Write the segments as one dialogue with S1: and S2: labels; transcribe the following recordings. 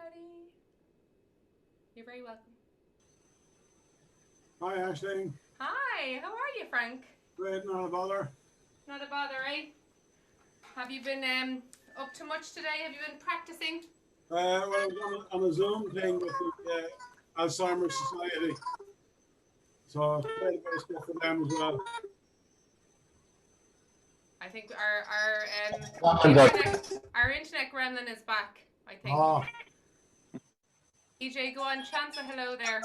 S1: everybody. You're very welcome.
S2: Hi, Aisling.
S1: Hi, how are you, Frank?
S2: Great, not a bother.
S1: Not a bother, eh? Have you been up to much today? Have you been practicing?
S2: Well, I was on a Zoom thing with the Alzheimer's Society, so quite a bit of stuff for them as well.
S1: I think our internet gremlin is back. I think.
S2: Ah,
S1: EJ, go on, chance a hello there.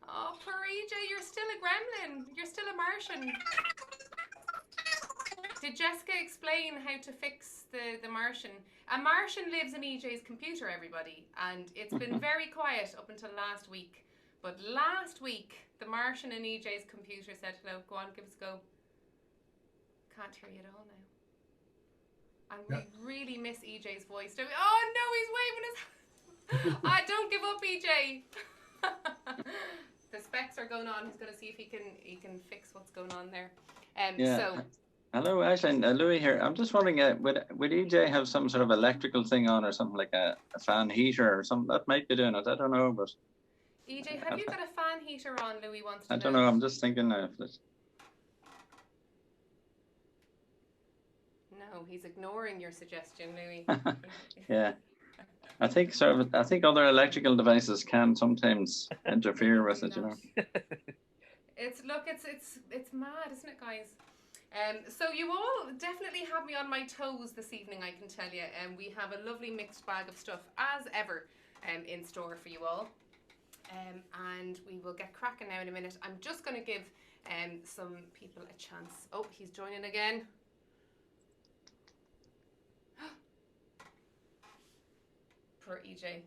S1: Oh, poor EJ, you're still a gremlin. You're still a Martian. Did Jessica explain how to fix the Martian? A Martian lives in EJ's computer, everybody, and it's been very quiet up until last week. But last week, the Martian in EJ's computer said hello. Go on, give us a go. Can't hear you at all now. And we really miss EJ's voice. Don't we? Oh no, he's waving his. Don't give up, EJ. The specs are going on. He's going to see if he can fix what's going on there.
S3: Yeah.
S1: So.
S3: Hello, Aisling. Louis here. I'm just wondering, would EJ have some sort of electrical thing on or something like a fan heater or something? That might be doing it. I don't know, but...
S1: EJ, have you got a fan heater on? Louis wants to know.
S3: I don't know. I'm just thinking of it.
S1: No, he's ignoring your suggestion, Louis.
S3: Yeah. I think other electrical devices can sometimes interfere with it, you know.
S1: It's mad, isn't it, guys? So you all definitely have me on my toes this evening, I can tell you. We have a lovely mixed bag of stuff, as ever, in store for you all. And we will get cracking now in a minute. I'm just going to give some people a chance. Oh, he's joining again. Poor EJ.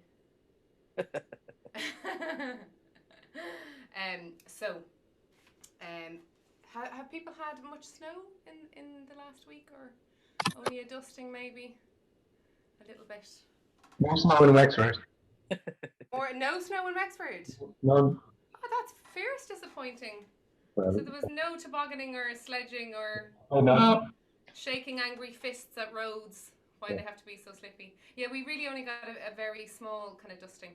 S1: Have people had much snow in the last week, or only a dusting maybe? A little bit.
S4: No snow in Wexford.
S1: Or no snow in Wexford?
S4: None.
S1: Oh, that's fierce disappointing.
S4: Well,
S1: So there was no tobogganing or sledging or shaking angry fists at roads. Why they have to be so slippy. Yeah, we really only got a very small kind of dusting.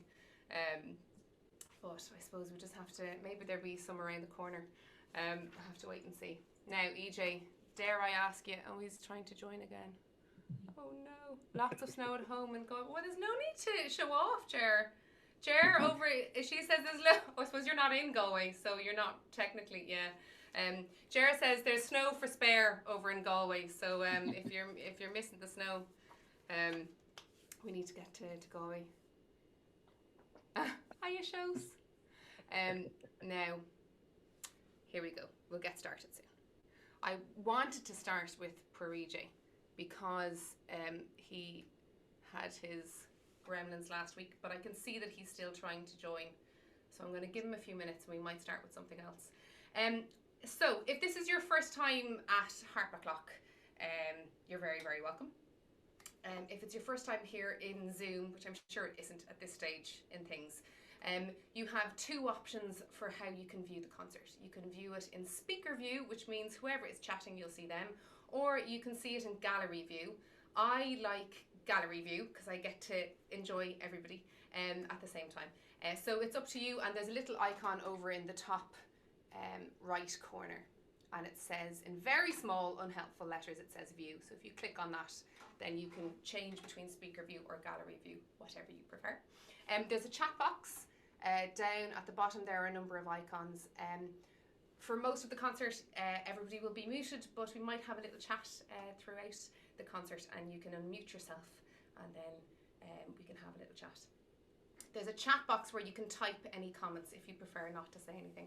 S1: But I suppose we just have to, maybe there'll be some around the corner. We'll have to wait and see. Now, EJ, dare I ask you, oh, he's trying to join again. Oh no, lots of snow at home and going, well, there's no need to show off, Ger. Ger over, she says there's I suppose you're not in Galway, so you're not technically, yeah. Ger says there's snow for spare over in Galway, so if you're missing the snow, we need to get to Galway. Hiya, shows. Now, here we go. We'll get started soon. I wanted to start with poor EJ because he had his gremlins last week, but I can see that he's still trying to join. So I'm going to give him a few minutes and we might start with something else. So if this is your first time at Harp O'Clock, you're very, very welcome. If it's your first time here in Zoom, which I'm sure it isn't at this stage in things, you have two options for how you can view the concert. You can view it in speaker view, which means whoever is chatting, you'll see them, or you can see it in gallery view. I like gallery view because I get to enjoy everybody at the same time. So it's up to you, and there's a little icon over in the top right corner, and it says in very small unhelpful letters, it says view. So if you click on that, then you can change between speaker view or gallery view, whatever you prefer. There's a chat box down at the bottom. There are a number of icons. For most of the concert, everybody will be muted, but we might have a little chat throughout the concert, and you can unmute yourself, and then we can have a little chat. There's a chat box where you can type any comments if you prefer not to say anything.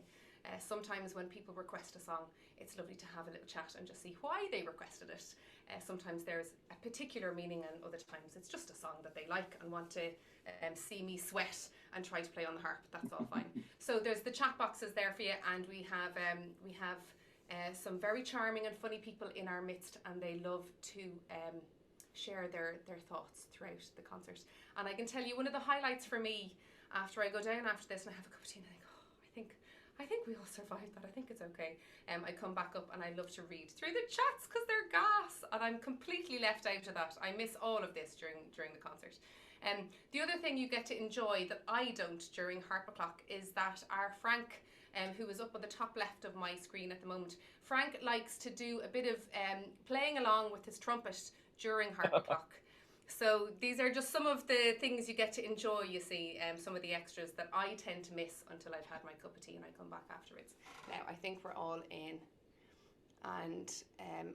S1: Sometimes when people request a song, it's lovely to have a little chat and just see why they requested it. Sometimes there's a particular meaning, and other times it's just a song that they like and want to see me sweat and try to play on the harp. That's all fine. So there's the chat boxes there for you, and we have some very charming and funny people in our midst, and they love to share their thoughts throughout the concert. And I can tell you, one of the highlights for me after I go down after this and I have a cup of tea and I think, I think we all survived that. I think it's okay. I come back up and I love to read through the chats because they're gas, and I'm completely left out of that. I miss all of this during the concert. The other thing you get to enjoy that I don't during Harp O'Clock is that our Frank, who is up on the top left of my screen at the moment, Frank likes to do a bit of playing along with his trumpet during Harp O'Clock. So these are just some of the things you get to enjoy, you see, some of the extras that I tend to miss until I've had my cup of tea and I come back afterwards. Now, I think we're all in. And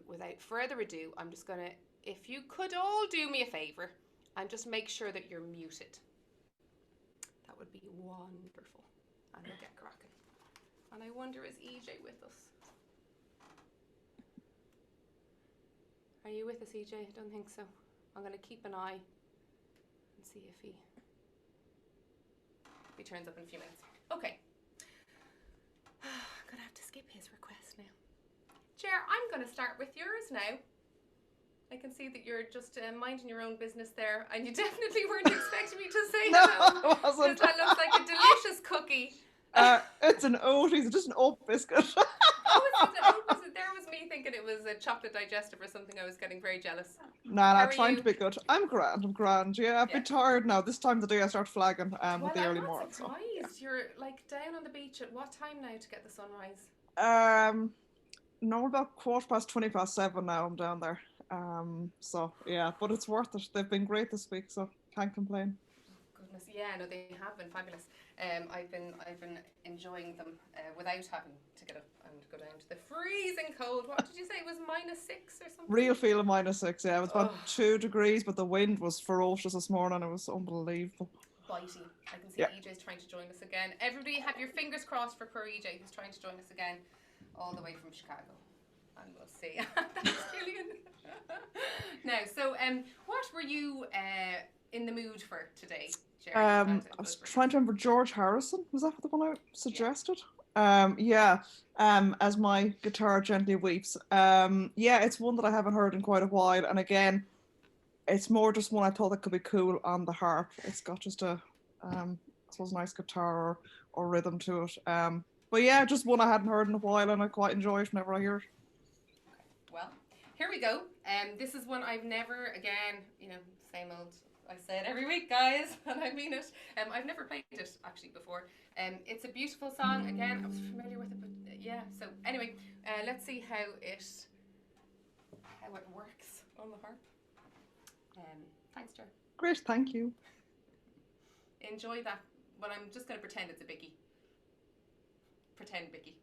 S1: without further ado, I'm just going to, if you could all do me a favour and just make sure that you're muted. That would be wonderful. And we'll get cracking. And I wonder, is EJ with us? Are you with us, EJ? I don't think so. I'm going to keep an eye and see if he turns up in a few minutes. Okay. I'm going to have to skip his request now. Jer, I'm going to start with yours now. I can see that you're just minding your own business there, and you definitely weren't expecting me to say
S5: No,
S1: hello.
S5: I wasn't.
S1: Because that looks like a delicious cookie.
S5: It's an oaties, just an oat biscuit.
S1: There was me thinking it was a chocolate digestive or something. I was getting very jealous.
S5: Nah,
S1: How are
S5: trying
S1: you?
S5: to be good. I'm grand. Yeah, a bit tired now. This time of the day I start flagging with the early morning.
S1: So. You're like down on the beach at what time now to get the sunrise?
S5: No, about 7:15 now. I'm down there. So yeah, but it's worth it. They've been great this week, so can't complain.
S1: Goodness, yeah, no, they have been fabulous. I've been enjoying them without having to get up and go down to the freezing cold. What did you say? It was -6 or something?
S5: Real feeling -6. Yeah, it was about 2 degrees, but the wind was ferocious this morning. It was unbelievable.
S1: Bitey. I can see EJ's trying to join us again. Everybody have your fingers crossed for poor EJ who's trying to join us again all the way from Chicago. And we'll see. That's Gillian. Now, so what were you in the mood for today, Jerry?
S5: I was trying to remember George Harrison. Was that the one I suggested? As my guitar gently weeps. It's one that I haven't heard in quite a while, and again, it's more just one I thought that could be cool on the harp. It's got just a, I suppose, nice guitar or rhythm to it. But yeah, just one I hadn't heard in a while, and I quite enjoy it whenever I hear it.
S1: Well, here we go. This is one I've never, again, same old, I said every week, guys, and I mean it. I've never played it actually before. It's a beautiful song. Again, I was familiar with it, but yeah. So anyway, let's see how it works on the harp. Thanks, Jer.
S5: Great, thank you.
S1: Enjoy that. But I'm just going to pretend it's a biggie. Pretend biggie.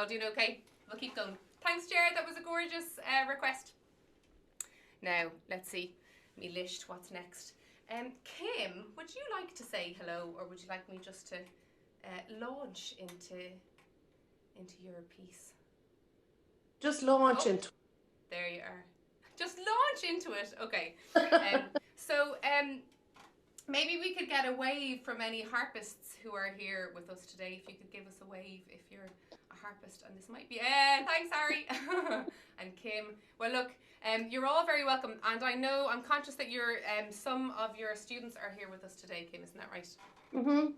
S1: all doing okay? We'll keep going. Thanks, Jared. That was a gorgeous request. Now, let's see. Me list, what's next? Kim, would you like to say hello, or would you like me just to launch into your piece?
S6: Just launch into.
S1: There you are. Just launch into it. Okay. So maybe we could get a wave from any harpists who are here with us today. If you could give us a wave if you're a harpist, and this might be. Thanks, Harry and Kim. Well, look, you're all very welcome, and I know I'm conscious that you're some of your students are here with us today, Kim. Isn't that right?
S6: Mhm.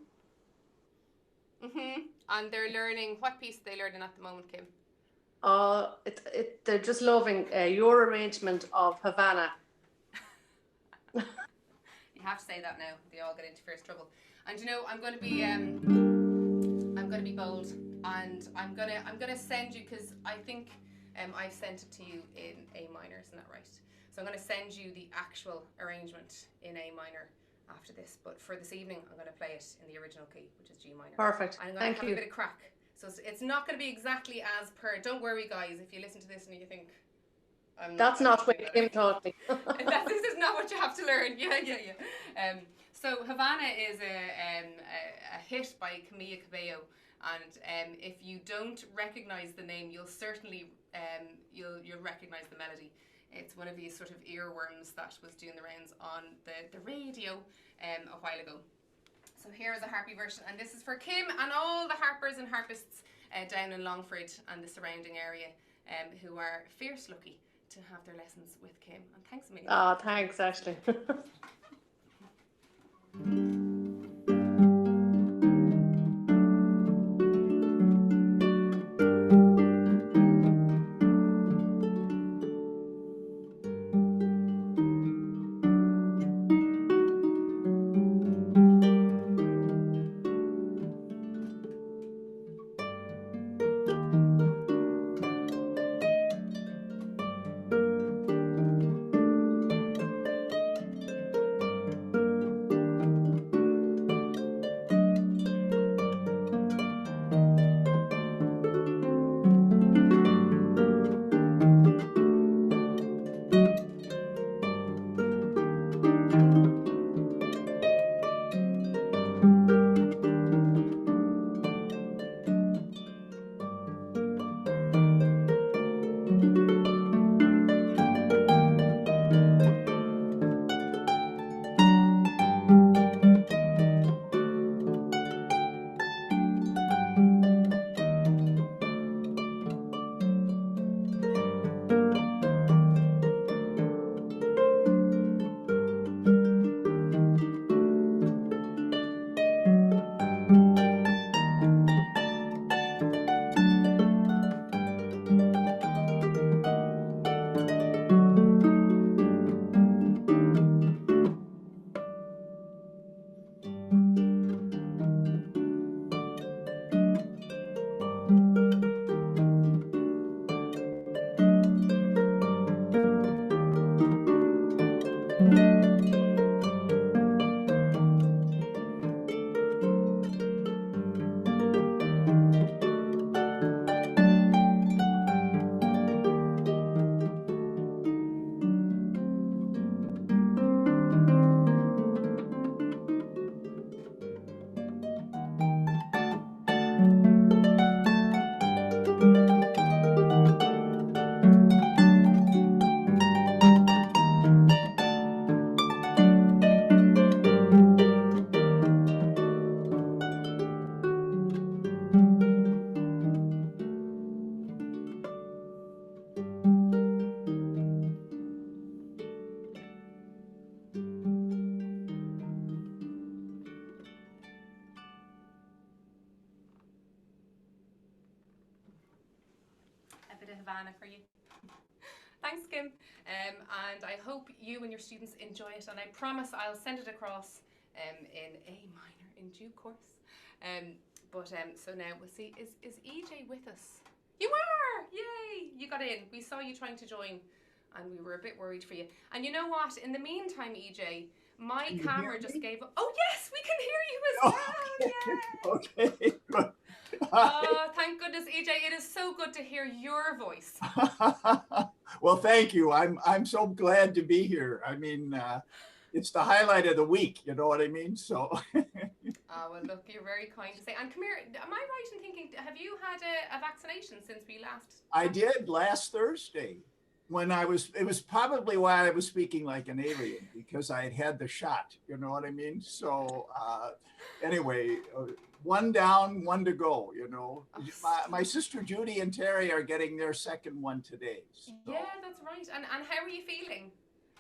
S1: Mhm. And they're learning. What piece are they learning at the moment, Kim?
S6: They're just loving your arrangement of Havana.
S1: You have to say that now. They all get into fierce trouble. And you know, I'm going to be bold, and I'm gonna send you, because I think I've sent it to you in A minor, isn't that right? So I'm going to send you the actual arrangement in A minor after this. But for this evening, I'm going to play it in the original key, which is G minor.
S6: Perfect.
S1: And I'm going
S6: Thank
S1: to have
S6: you.
S1: a bit of crack. So it's not going to be exactly as per. Don't worry, guys, if you listen to this and you think
S6: That's not what Kim taught me.
S1: this is not what you have to learn. Yeah. So Havana is a hit by Camilla Cabello, and if you don't recognize the name, you'll certainly you'll recognize the melody. It's one of these sort of earworms that was doing the rounds on the radio a while ago. So here is a harpy version, and this is for Kim and all the harpers and harpists down in Longford and the surrounding area who are fierce lucky to have their lessons with Kim. And thanks a million.
S6: Oh, thanks, Ashley.
S1: Havana for you. Thanks, Kim. And I hope you and your students enjoy it, and I promise I'll send it across in A minor in due course. So now we'll see, is EJ with us? You are! Yay! You got in. We saw you trying to join, and we were a bit worried for you. And you know what? In the meantime, EJ, my camera just gave up. Oh yes, we can hear you as well! Yay!
S2: Okay, good.
S1: Oh, thank goodness, EJ. It is so good to hear your voice.
S7: Well, thank you. I'm so glad to be here. I mean, it's the highlight of the week. You know what I mean? So.
S1: Oh, well, look, you're very kind to say. And come here, am I right in thinking, have you had a vaccination since we last?
S7: I did last Thursday. It was probably why I was speaking like an alien, because I had the shot. You know what I mean? So anyway, one down, one to go. You know, my sister Judy and Terry are getting their second one today. So.
S1: Yeah, that's right. And how are you feeling?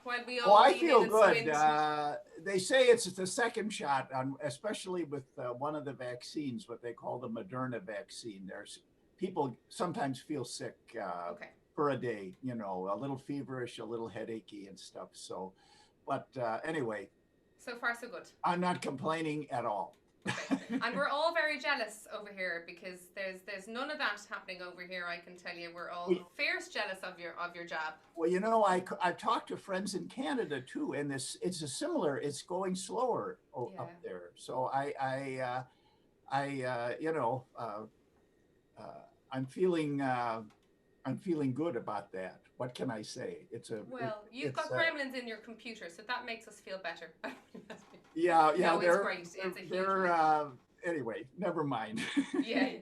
S1: While we
S7: Oh,
S1: all
S7: I
S1: lean
S7: feel
S1: in and
S7: good.
S1: squint?
S7: They say it's the second shot, especially with one of the vaccines, what they call the Moderna vaccine. There's people sometimes feel sick
S1: Okay.
S7: for a day, you know, a little feverish, a little headachy and stuff. So, but anyway,
S1: So far, so good.
S7: I'm not complaining at all.
S1: Okay. And we're all very jealous over here because there's none of that happening over here. I can tell you, we're all fierce jealous of your jab.
S7: Well, you know, I've talked to friends in Canada too, and it's going slower up there. So you know, I'm feeling good about that. What can I say?
S1: You've got gremlins in your computer, so that makes us feel better.
S7: Yeah,
S1: no, it's great. It's a huge.
S7: Anyway, never mind.
S1: Yeah,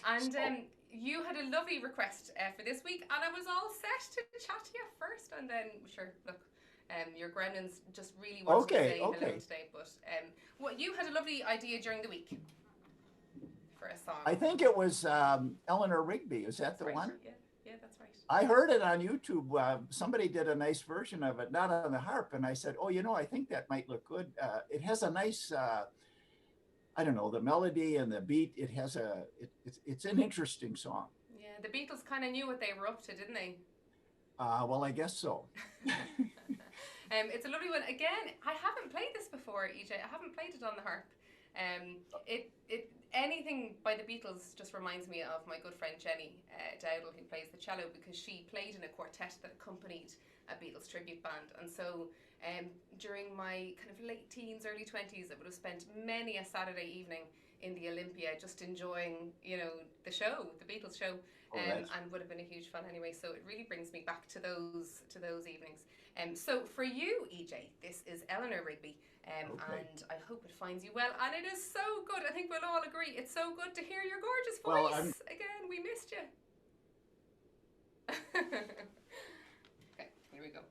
S1: and you had a lovely request for this week, and I was all set to chat to you first, and then sure, look, your gremlins just really wanted to say hello today. But what you had a lovely idea during the week for a song.
S7: I think it was Eleanor Rigby. Is that the one?
S1: Yeah, that's right.
S7: I heard it on YouTube. Somebody did a nice version of it, not on the harp, and I said, "Oh, you know, I think that might look good." It has a nice, I don't know, the melody and the beat. It has it's an interesting song.
S1: Yeah, the Beatles kind of knew what they were up to, didn't they?
S7: Well, I guess so.
S1: It's a lovely one. Again, I haven't played this before, EJ. I haven't played it on the harp. Anything by the Beatles just reminds me of my good friend Jenny Dowdle, who plays the cello, because she played in a quartet that accompanied a Beatles tribute band. And so during my kind of late teens, early 20s, I would have spent many a Saturday evening in the Olympia just enjoying, you know, the show, the Beatles show, and would have been a huge fun anyway. So it really brings me back to those evenings. So for you, EJ, this is Eleanor Rigby. And I hope it finds you well. And it is so good. I think we'll all agree. It's so good to hear your gorgeous voice. Again, we missed you. Okay, here we go.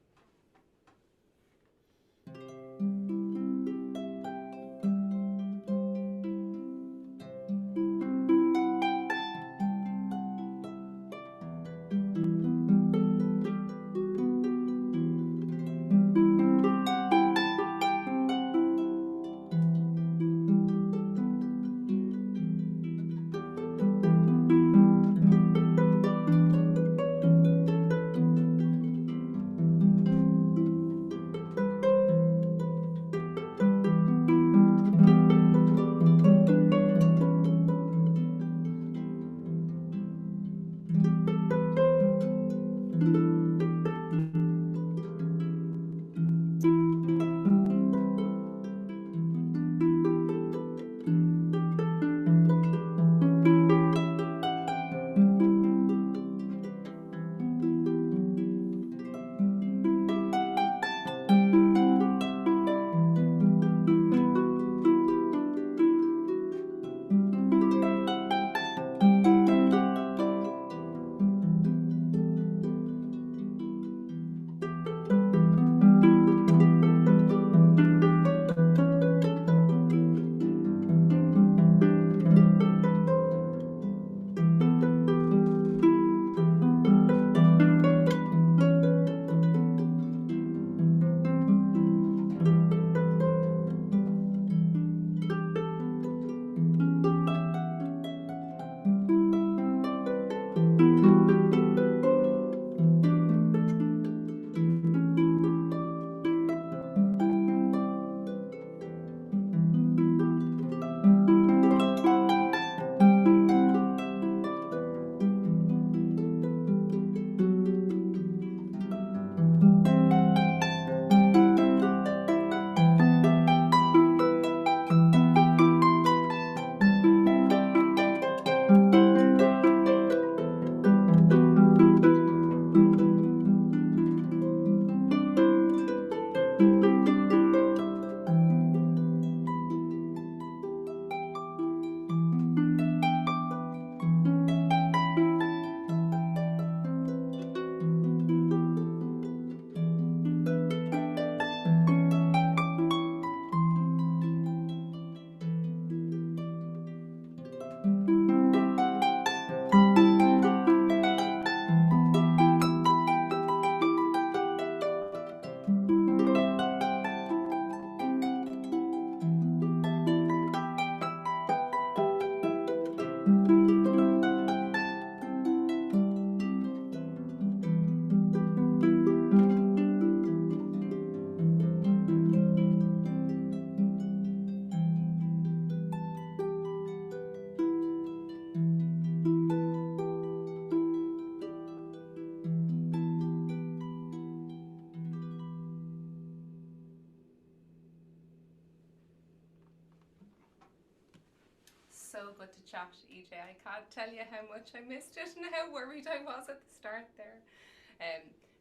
S1: so good to chat, EJ. I can't tell you how much I missed it and how worried I was at the start there.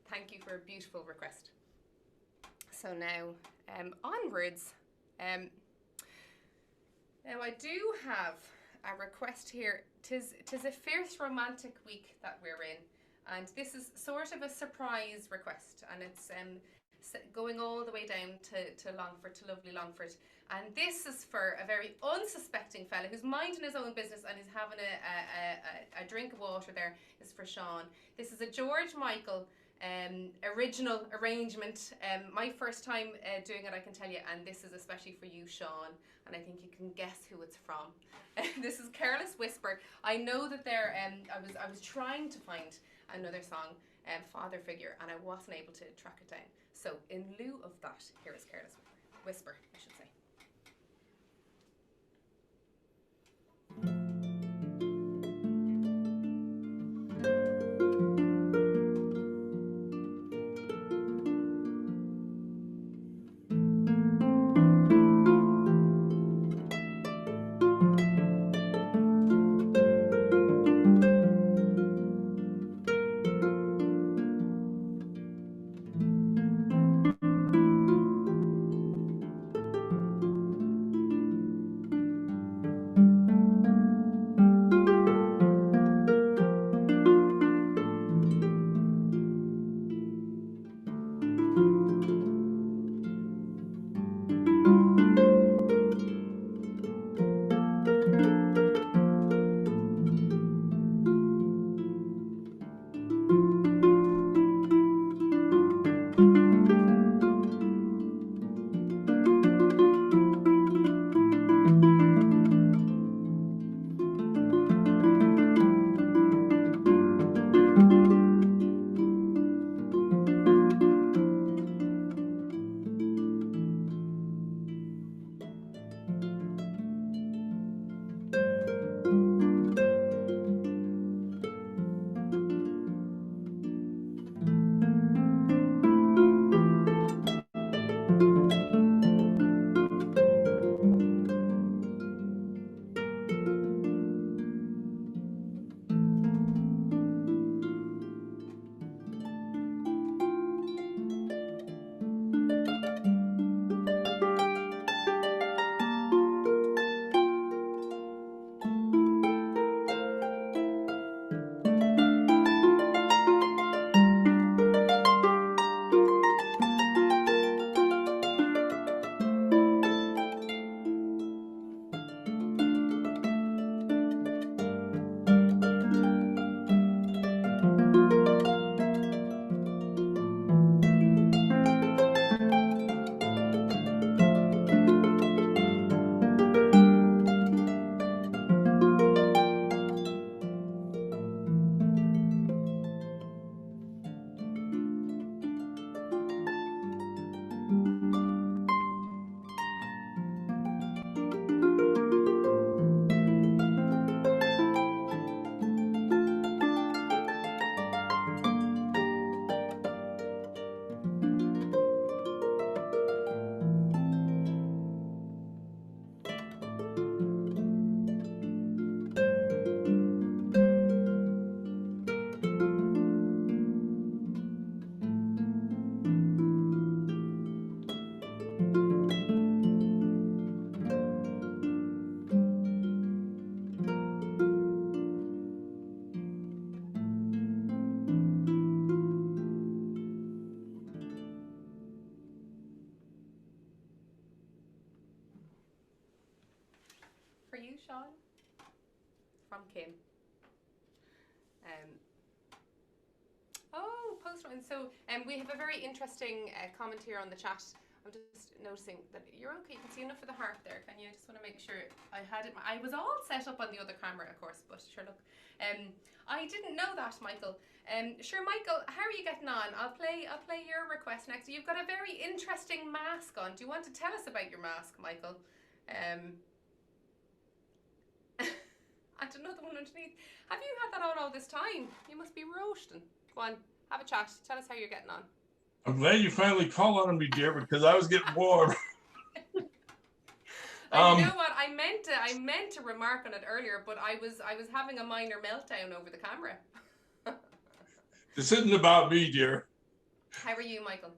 S1: Thank you for a beautiful request. So now, onwards. Now I do have a request here. Tis a fierce romantic week that we're in, and this is sort of a surprise request, and it's going all the way down to Longford, to lovely Longford. And this is for a very unsuspecting fella who's minding his own business and is having a drink of water there. Is for Sean. This is a George Michael original arrangement. My first time doing it, I can tell you, and this is especially for you, Sean, and I think you can guess who it's from. This is Careless Whisper. I know that there I was trying to find another song, Father Figure, and I wasn't able to track it down. So in lieu of that, here is Careless Whisper, I should say. For you, Sean, from Kim. Postman. So we have a very interesting comment here on the chat. I'm just noticing that you're okay. You can see enough of the harp there, can you? I just want to make sure I had it. I was all set up on the other camera, of course, but sure, look. I didn't know that, Michael. Sure, Michael, how are you getting on? I'll play your request next. You've got a very interesting mask on. Do you want to tell us about your mask, Michael? And another one underneath. Have you had that on all this time? You must be roasting. Go on, have a chat. Tell us how you're getting on.
S8: I'm glad you finally called on me, dear, because I was getting bored.
S1: And you know what? I meant to remark on it earlier, but I was having a minor meltdown over the camera.
S8: This isn't about me, dear.
S1: How are you, Michael?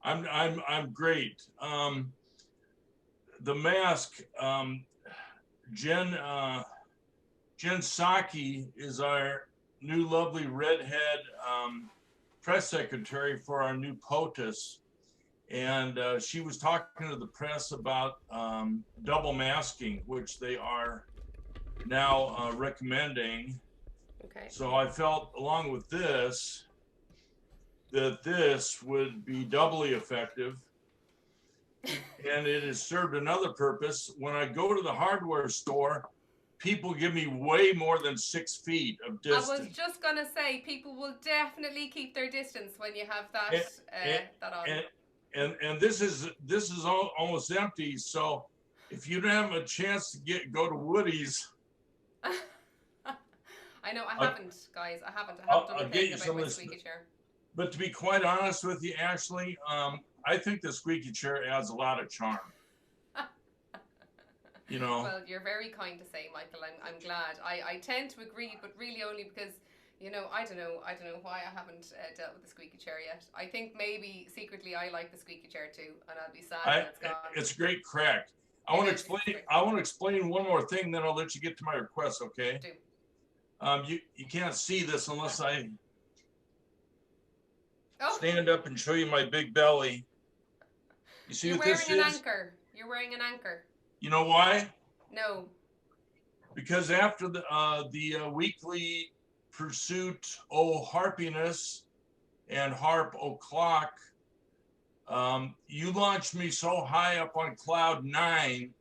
S8: I'm great. The mask, Jen Psaki is our new lovely redhead press secretary for our new POTUS. And she was talking to the press about double masking, which they are now recommending.
S1: Okay.
S8: So I felt, along with this, that this would be doubly effective. And it has served another purpose. When I go to the hardware store, people give me way more than 6 feet of distance.
S1: I was just gonna say, people will definitely keep their distance when you have that that on.
S8: And this is almost empty. So if you don't have a chance to go to Woody's,
S1: I know I haven't, guys. I haven't done a thing about my squeaky chair.
S8: But to be quite honest with you, Ashley, I think the squeaky chair adds a lot of charm. You know.
S1: Well, you're very kind to say, Michael. I'm glad. I tend to agree, but really only because, you know, I don't know why I haven't dealt with the squeaky chair yet. I think maybe secretly I like the squeaky chair too, and I'll be sad when it's gone.
S8: It's great crack. I want to explain one more thing, then I'll let you get to my request, okay?
S1: Do.
S8: You can't see this unless I
S1: Oh.
S8: stand up and show you my big belly. You see what this is?
S1: You're wearing an anchor. You're wearing an anchor.
S8: You know why?
S1: No.
S8: Because after the weekly pursuit, harpiness, and harp o'clock, you launched me so high up on cloud 9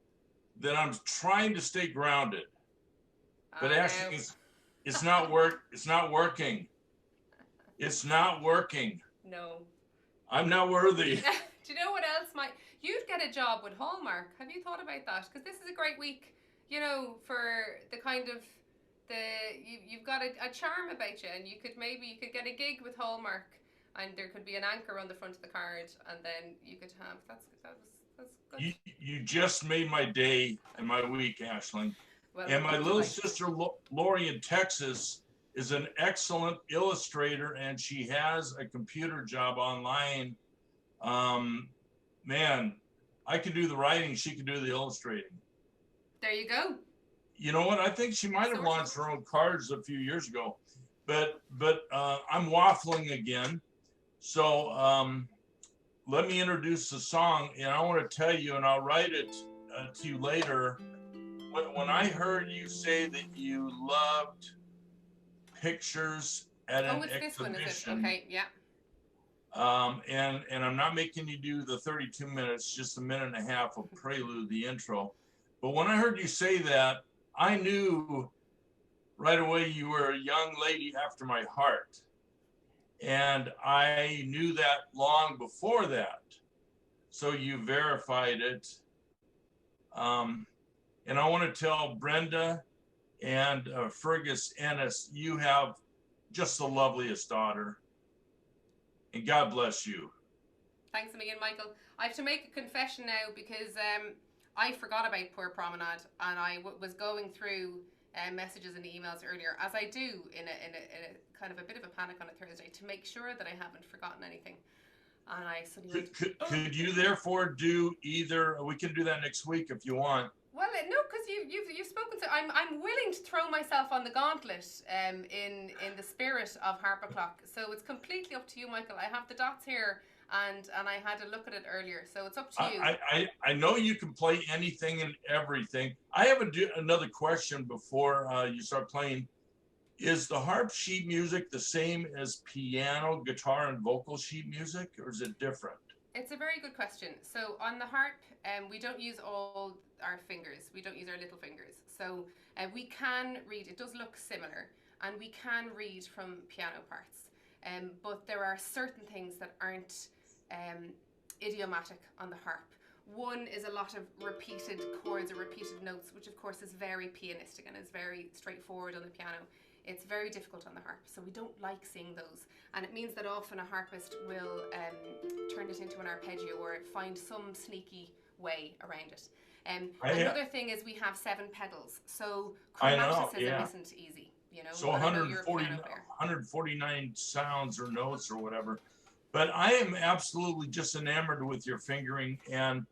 S8: that I'm trying to stay grounded. But actually, it's not working. It's not working.
S1: No.
S8: I'm not worthy.
S1: Do you know what else you'd get a job with Hallmark? Have you thought about that? Because this is a great week, you know, for the kind of you've got a charm about you, and you could get a gig with Hallmark, and there could be an anchor on the front of the card, and then you could have that's good.
S8: You just made my day and my week, Aisling.
S1: Well,
S8: and my little sister Lori in Texas is an excellent illustrator, and she has a computer job online. Man, I could do the writing, she could do the illustrating.
S1: There you go.
S8: You know what? I think she might have launched her own cards a few years ago, but I'm waffling again. So let me introduce the song, and I want to tell you, and I'll write it to you later. When I heard you say that you loved pictures at an
S1: it's
S8: exhibition,
S1: this one, is it? Okay, yeah.
S8: And I'm not making you do the 32 minutes, just a minute and a half of prelude, the intro. But when I heard you say that, I knew right away you were a young lady after my heart. And I knew that long before that. So you verified it. And I want to tell Brenda and Fergus Ennis, you have just the loveliest daughter. And God bless you.
S1: Thanks a million, Michael. I have to make a confession now because I forgot about Poor Promenade, and I was going through messages and emails earlier, as I do in a kind of a bit of a panic on a Thursday, to make sure that I haven't forgotten anything. And I suddenly
S8: could you therefore do either? We can do that next week if you want.
S1: Well, no, because you've spoken to. I'm willing to throw myself on the gauntlet in the spirit of Harp O'Clock. So it's completely up to you, Michael. I have the dots here, and I had a look at it earlier. So it's up to you.
S8: I know you can play anything and everything. I have another question before you start playing. Is the harp sheet music the same as piano, guitar, and vocal sheet music, or is it different?
S1: It's a very good question. So on the harp, we don't use all our fingers. We don't use our little fingers. So we can read, it does look similar, and we can read from piano parts. But there are certain things that aren't idiomatic on the harp. One is a lot of repeated chords or repeated notes, which of course is very pianistic and is very straightforward on the piano. It's very difficult on the harp, so we don't like seeing those. And it means that often a harpist will turn it into an arpeggio or find some sneaky way around it. Another thing is we have 7 pedals, so
S8: I know,
S1: chromaticism
S8: yeah.
S1: isn't easy. You know,
S8: So
S1: and I know you're a
S8: 140,
S1: piano player.
S8: 149 sounds or notes or whatever. But I am absolutely just enamored with your fingering. And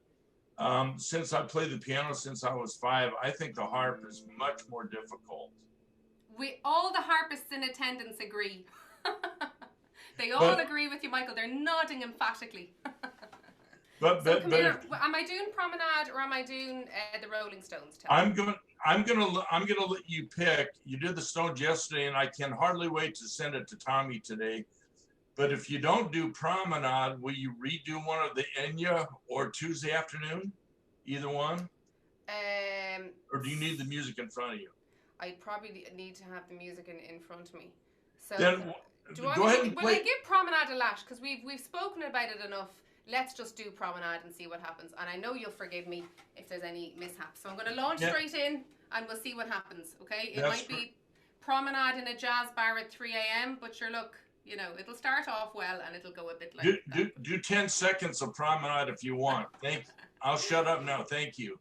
S8: since I played the piano since I was 5, I think the harp is much more difficult.
S1: All the harpists in attendance agree. They all agree with you, Michael. They're nodding emphatically.
S8: But
S1: here, am I doing Promenade or am I doing the Rolling Stones?
S8: I'm gonna let you pick. You did the Stones yesterday, and I can hardly wait to send it to Tommy today. But if you don't do Promenade, will you redo one of the Enya or Tuesday Afternoon? Either one? Or do you need the music in front of you?
S1: I probably need to have the music in front of me. So
S8: then go ahead and play.
S1: Will I give Promenade a lash? Because we've spoken about it enough. Let's just do Promenade and see what happens. And I know you'll forgive me if there's any mishaps. So I'm going to launch straight in and we'll see what happens, okay? It might be Promenade in a jazz bar at 3 a.m., but sure, look, you know, it'll start off well and it'll go a bit like
S8: do 10 seconds of Promenade if you want. I'll shut up now. Thank you.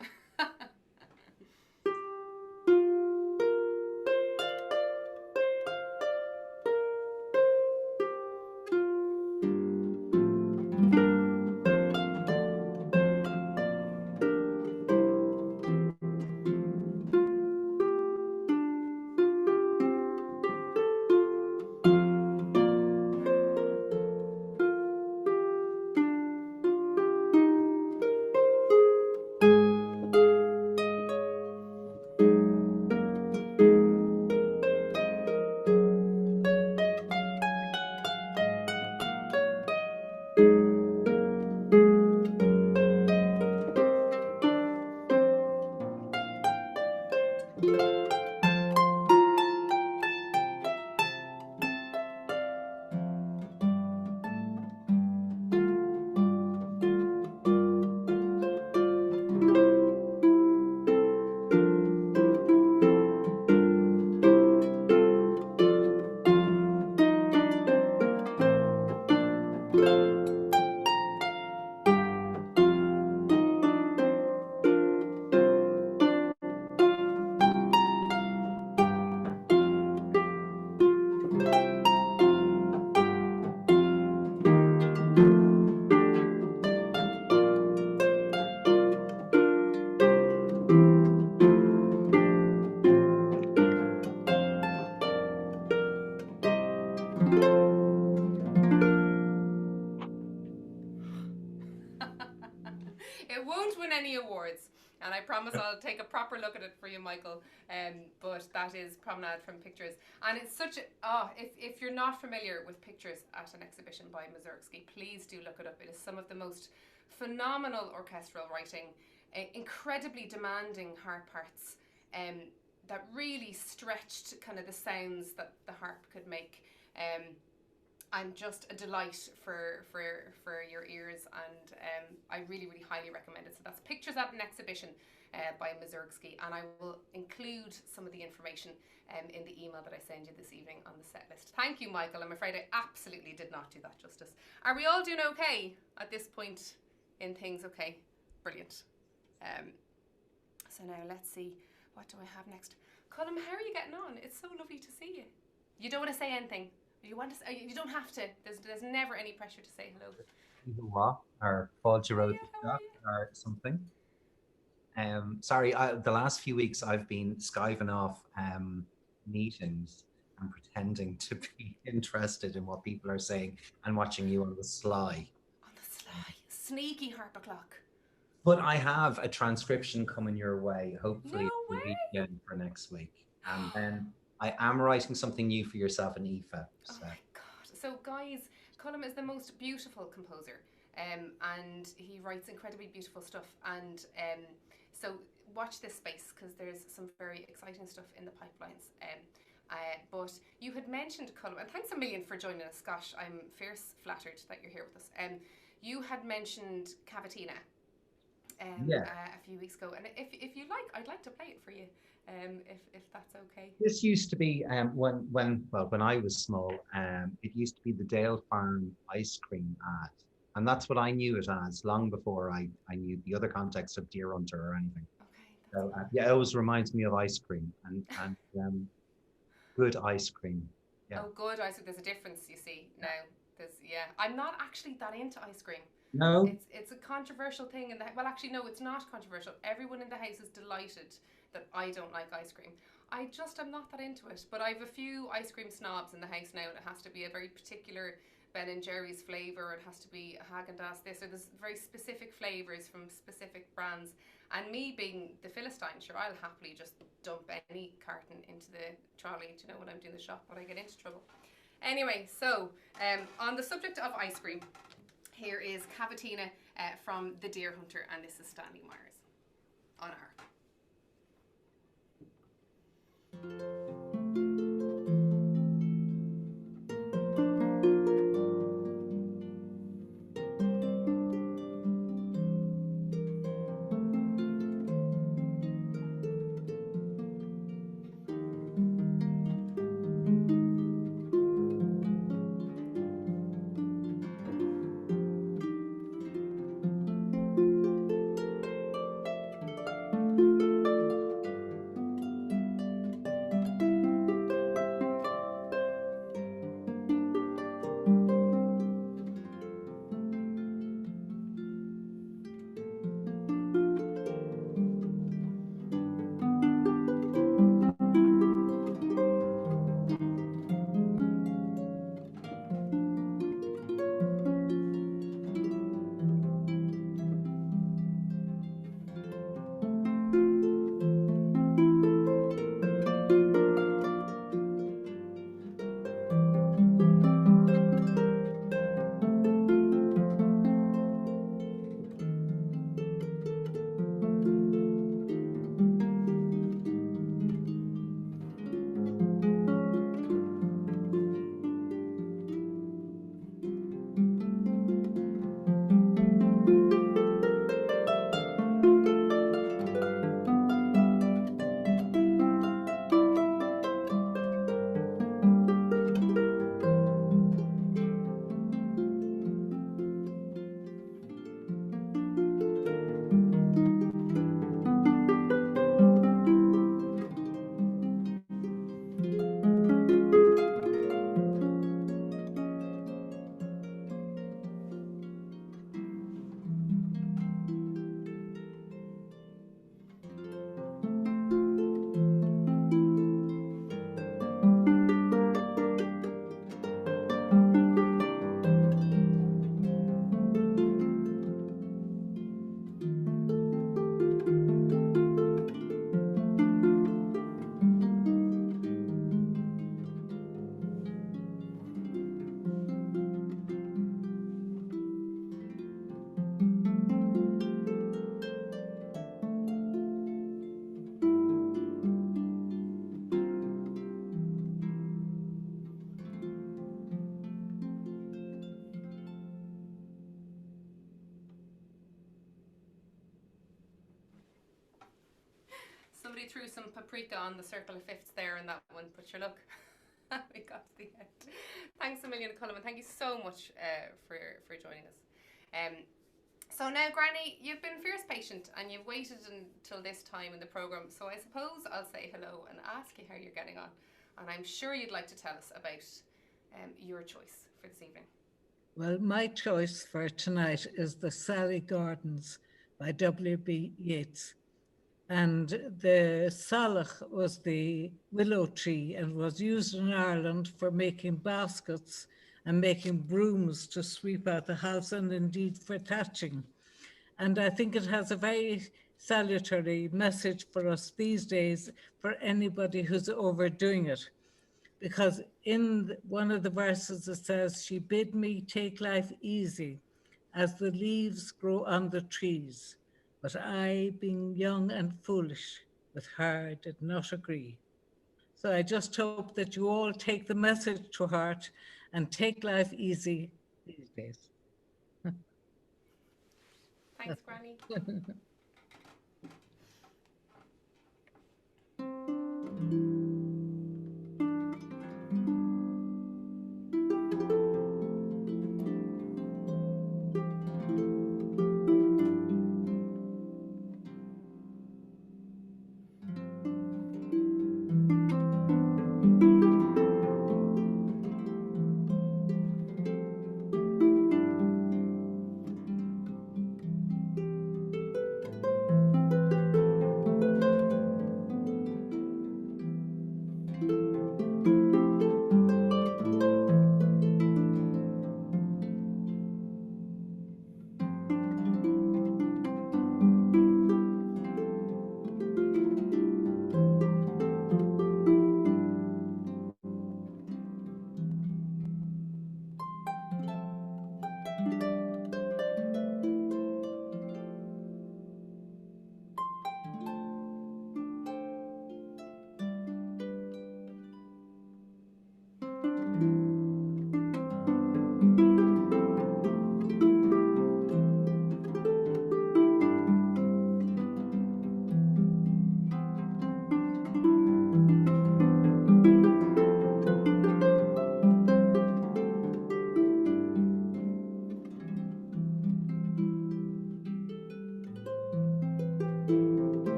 S1: It won't win any awards, and I promise I'll take a proper look at it for you, Michael. But that is Promenade from Pictures, and it's such a if you're not familiar with Pictures at an exhibition by Mussorgsky, please do look it up. It is some of the most phenomenal orchestral writing, incredibly demanding harp parts, that really stretched kind of the sounds that the harp could make. And just a delight for your ears, and I really highly recommend it. So that's Pictures at an Exhibition by Mussorgsky, and I will include some of the information in the email that I send you this evening on the set list. Thank you, Michael. I'm afraid I absolutely did not do that justice. Are we all doing okay at this point in things? Okay, brilliant. So now let's see, what do I have next? Colm, how are you getting on? It's so lovely to see you. You don't want to say anything? You want to? You don't have to. There's never any pressure to say hello.
S9: What or Fudge Road or something. Sorry, the last few weeks I've been skiving off meetings and pretending to be interested in what people are saying and watching you on the sly.
S1: On the sly, sneaky harp o'clock.
S9: But I have a transcription coming your way, hopefully the weekend for next week, and then I am writing something new for yourself and Aoife. So.
S1: Oh my God. So guys, Colm is the most beautiful composer, and he writes incredibly beautiful stuff, and so watch this space because there's some very exciting stuff in the pipelines. But you had mentioned, Colm, and thanks a million for joining us, Scott. I'm fierce flattered that you're here with us. You had mentioned Cavatina a few weeks ago, and if you like, I'd like to play it for you. If that's okay.
S9: This used to be when I was small. It used to be the Dale Farm ice cream ad, And that's what I knew it as long before I knew the other context of deer hunter or anything.
S1: Okay.
S9: So, yeah, it always reminds me of ice cream and good ice cream. Yeah.
S1: Oh, good ice cream. There's a difference, you see. Now, I'm not actually that into ice cream.
S9: No.
S1: It's a controversial thing well, actually, no, it's not controversial. Everyone in the house is delighted that I don't like ice cream. I'm not that into it. But I have a few ice cream snobs in the house now, and it has to be a very particular Ben and Jerry's flavour. It has to be a Haagen-Dazs this, or there's very specific flavours from specific brands. And me being the Philistine, sure, I'll happily just dump any carton into the trolley, you know, when I'm doing the shop, but I get into trouble. Anyway, so on the subject of ice cream, here is Cavatina from The Deer Hunter, and this is Stanley Myers on Harp. Somebody threw some paprika on the circle of fifths there in that one, but sure, look, we got to the end. Thanks a million, Colin. Thank you so much for joining us. So now, Granny, you've been fierce patient and you've waited until this time in the programme, so I suppose I'll say hello and ask you how you're getting on. And I'm sure you'd like to tell us about your choice for this evening.
S10: Well, my choice for tonight is The Sally Gardens by W.B. Yeats. And the salach was the willow tree and was used in Ireland for making baskets and making brooms to sweep out the house and indeed for thatching. And I think it has a very salutary message for us these days for anybody who's overdoing it. Because in one of the verses it says, "She bid me take life easy as the leaves grow on the trees. But I, being young and foolish, with her did not agree." So I just hope that you all take the message to heart and take life easy these days.
S1: Thanks, Granny.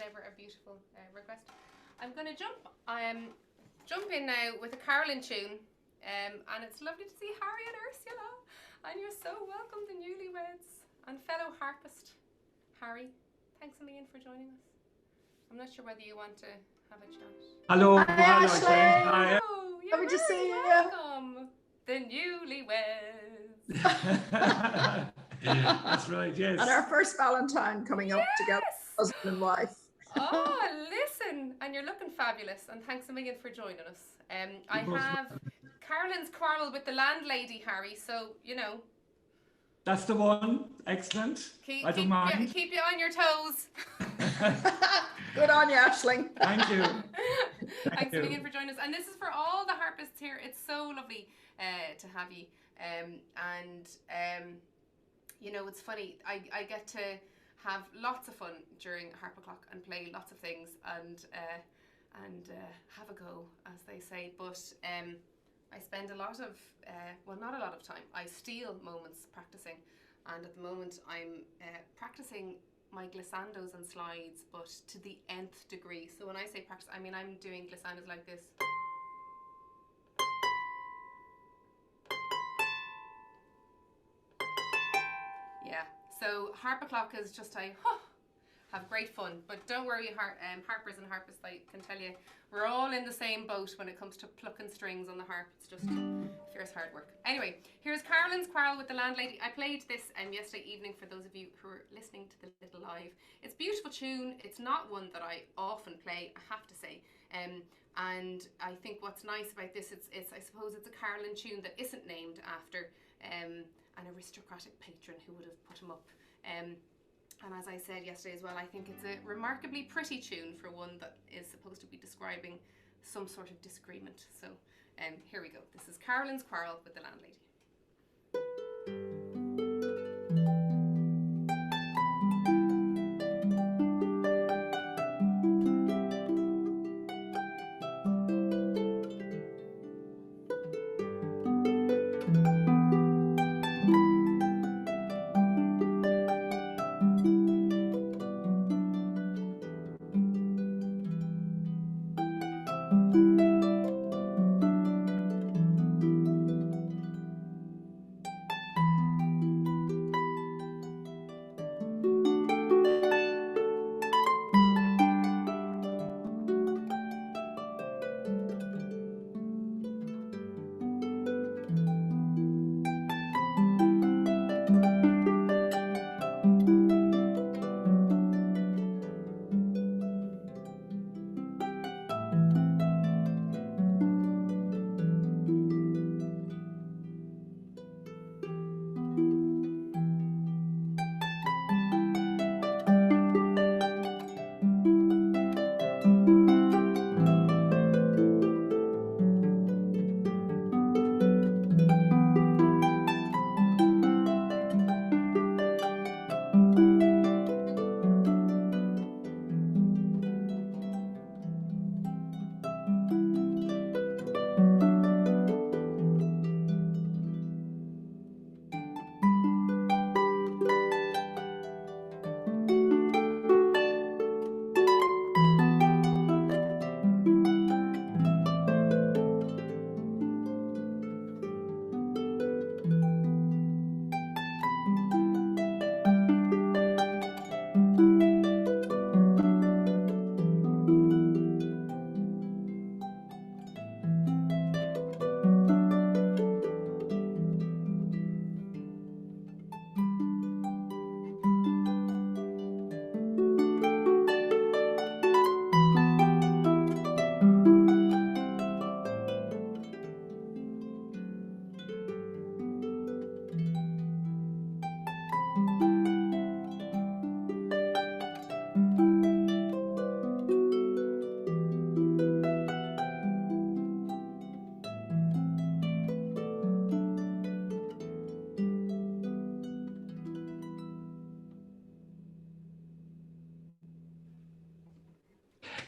S1: ever a beautiful request. I'm going to jump in now with a Carolyn tune, and it's lovely to see Harry and Ursula, and you're so welcome, the newlyweds and fellow harpist Harry. Thanks a million for joining us. I'm not sure whether you want to have a chat.
S11: Hello.
S6: Hi, Ashley.
S11: Hi.
S1: Oh, you're
S6: Lovely to
S1: very
S6: see you.
S1: welcome. The newlyweds.
S11: That's right, yes.
S12: And our first Valentine coming up together, husband and wife.
S1: Oh, listen, and you're looking fabulous, and thanks a million for joining us. I have Carolyn's quarrel with the landlady, Harry, so, you know.
S11: That's the one. Excellent. I don't mind.
S1: Keep you on your toes.
S12: Good on you, Aisling.
S11: Thank you.
S1: Thanks a million for joining us. And this is for all the harpists here. It's so lovely to have you. You know, it's funny. I get to have lots of fun during Harp O'Clock and play lots of things and have a go, as they say. But I spend a lot of, well, not a lot of time. I steal moments practicing. And at the moment, I'm practicing my glissandos and slides, but to the nth degree. So when I say practice, I mean I'm doing glissandos like this. Yeah, so Harp O'Clock is just have great fun, but don't worry, harpers and harpists, I can tell you, we're all in the same boat when it comes to plucking strings on the harp. It's just fierce hard work. Anyway, here's Carolyn's Quarrel with the Landlady. I played this yesterday evening for those of you who are listening to the little live. It's a beautiful tune. It's not one that I often play, I have to say. And I think what's nice about this, it's I suppose it's a Carolyn tune that isn't named after an aristocratic patron who would have put him up. And as I said yesterday as well, I think it's a remarkably pretty tune for one that is supposed to be describing some sort of disagreement. So here we go. This is Carolyn's Quarrel with the Landlady.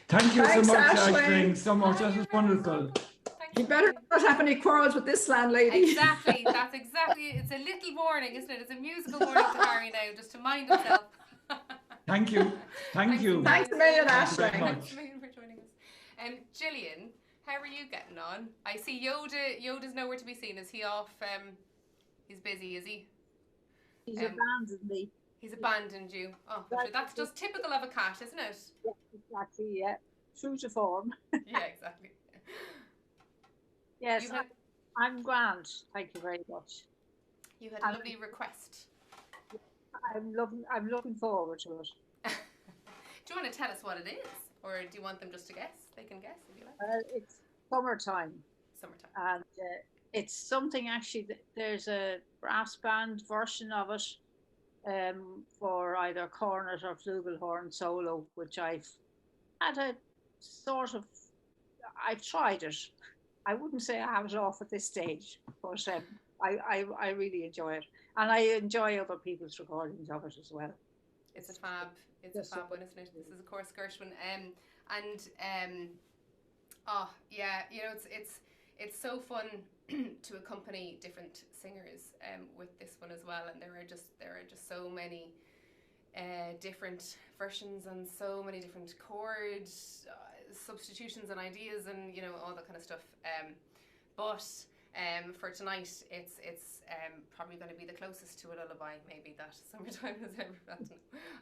S11: Thank you
S12: Thanks,
S11: so much,
S12: Aisling.
S11: Aisling. So much. That was wonderful.
S12: You better not have any quarrels with this landlady.
S1: Exactly, that's exactly it. It's a little warning, isn't it? It's a musical warning to Harry now, just to mind himself.
S11: Thank you. Thank you.
S12: Thanks a million,
S11: Thank you very
S12: Aisling.
S11: much.
S1: Thanks a million for joining us. Gillian, how are you getting on? I see Yoda's nowhere to be seen. Is he off? He's busy, is he?
S13: He's abandoned me.
S1: He's abandoned you. Oh, that's just typical of a cat, isn't it?
S13: Yeah, exactly. Yeah, true to form.
S1: Yeah, exactly.
S13: Yes, I'm grand. Thank you very much.
S1: You had a lovely request.
S13: I'm looking forward to it.
S1: Do you want to tell us what it is, or do you want them just to guess? They can guess if you like.
S13: It's summertime.
S1: Summertime.
S13: And it's something actually. There's a brass band version of it, for either cornet or flugelhorn solo, which I've had a sort of. I've tried it. I wouldn't say I have it off at this stage, but I really enjoy it, and I enjoy other people's recordings of it as well.
S1: It's a fab one, isn't it? This is of course Gershwin. Oh yeah, you know it's so fun to accompany different singers with this one as well, and there are just so many different versions and so many different chord substitutions and ideas and all that kind of stuff. But for tonight, it's probably going to be the closest to a lullaby maybe that Summertime has ever.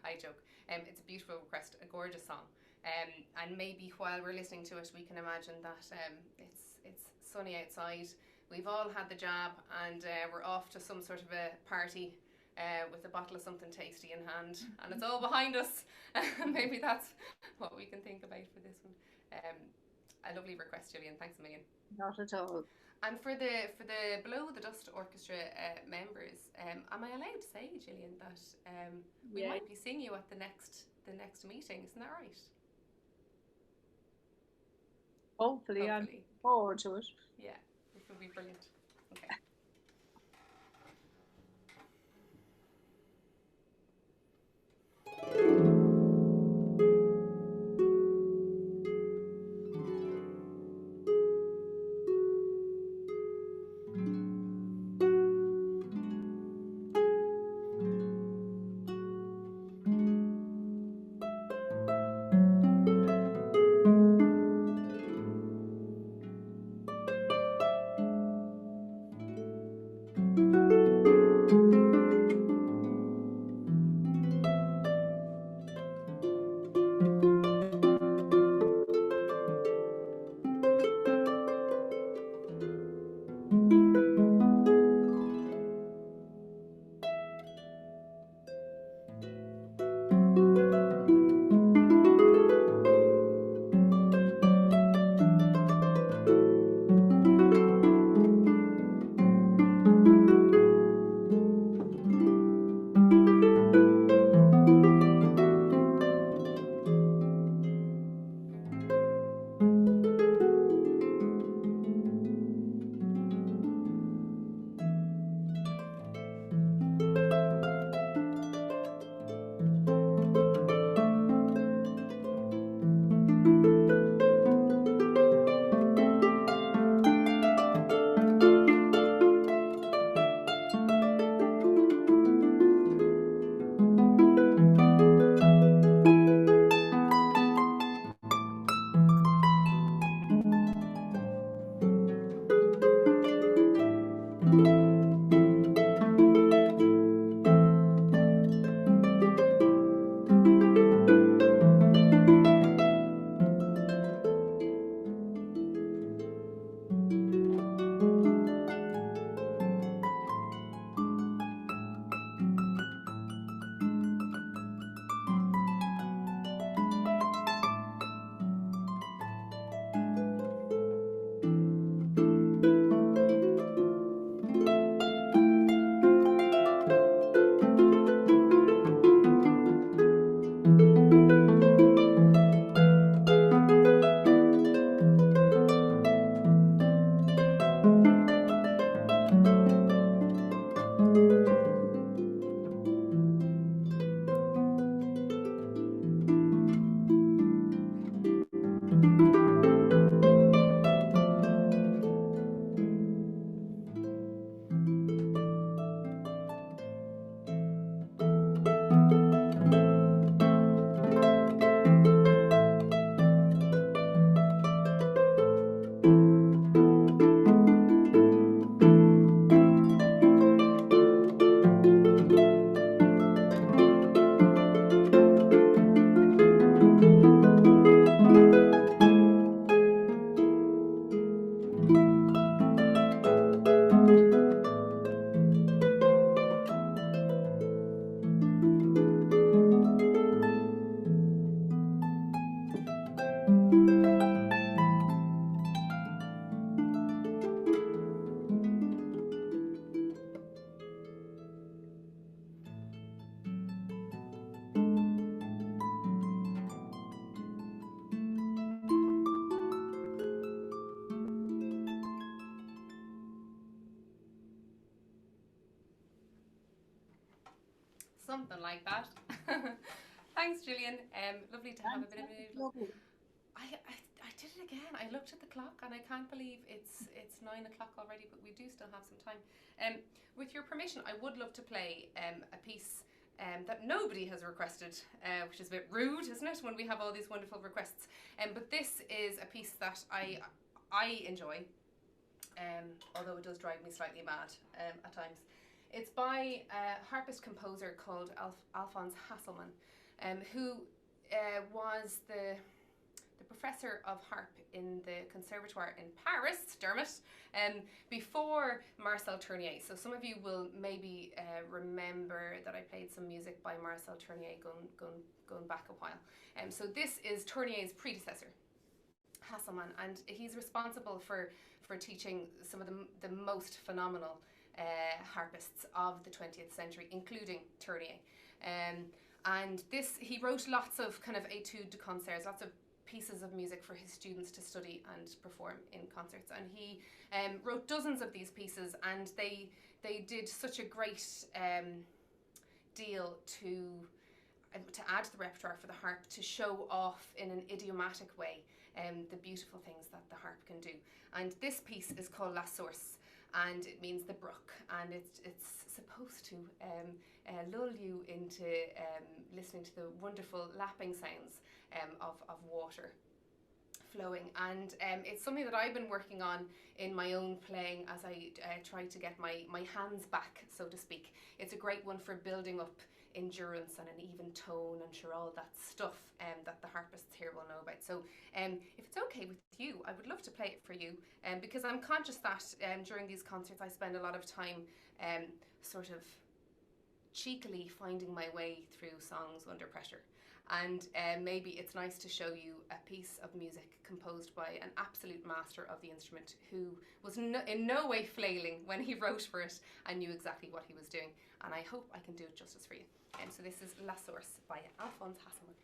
S1: I joke. It's a beautiful request, a gorgeous song. And maybe while we're listening to it, we can imagine that it's sunny outside. We've all had the jab, and we're off to some sort of a party with a bottle of something tasty in hand, and it's all behind us. Maybe that's what we can think about for this one. A lovely request, Gillian. Thanks a million.
S13: Not at all.
S1: And for the Below the Dust Orchestra members, am I allowed to say, Gillian, that we might be seeing you at the next meeting? Isn't that right?
S13: Hopefully. I'm looking forward to it.
S1: Yeah, it will be brilliant. Okay. Something like that. Thanks, Gillian. Lovely to have a bit of a noodle. I did it again. I looked at the clock and I can't believe it's 9 o'clock already, but we do still have some time. With your permission, I would love to play a piece that nobody has requested, which is a bit rude, isn't it, when we have all these wonderful requests. But this is a piece that I enjoy, although it does drive me slightly mad at times. It's by a harpist composer called Alphonse Hasselmann, who was the professor of harp in the conservatoire in Paris, Dermot, before Marcel Tournier. So some of you will maybe remember that I played some music by Marcel Tournier going back a while. So this is Tournier's predecessor, Hasselmann, and he's responsible for teaching some of the most phenomenal harpists of the 20th century, including Tournier. And this, he wrote lots of kind of études de concerts, lots of pieces of music for his students to study and perform in concerts. And he wrote dozens of these pieces, and they did such a great deal to add to the repertoire for the harp, to show off in an idiomatic way the beautiful things that the harp can do. And this piece is called La Source, and it means the brook, and it's supposed to lull you into listening to the wonderful lapping sounds of water flowing. And it's something that I've been working on in my own playing as I try to get my hands back, so to speak. It's a great one for building up endurance and an even tone, and sure, all that stuff that the harpists here will know about. So if it's okay with you, I would love to play it for you, because I'm conscious that during these concerts I spend a lot of time sort of cheekily finding my way through songs under pressure. And maybe it's nice to show you a piece of music composed by an absolute master of the instrument, who was in no way flailing when he wrote for it and knew exactly what he was doing. And I hope I can do it justice for you. So this is La Source by Alphonse Hasselmann.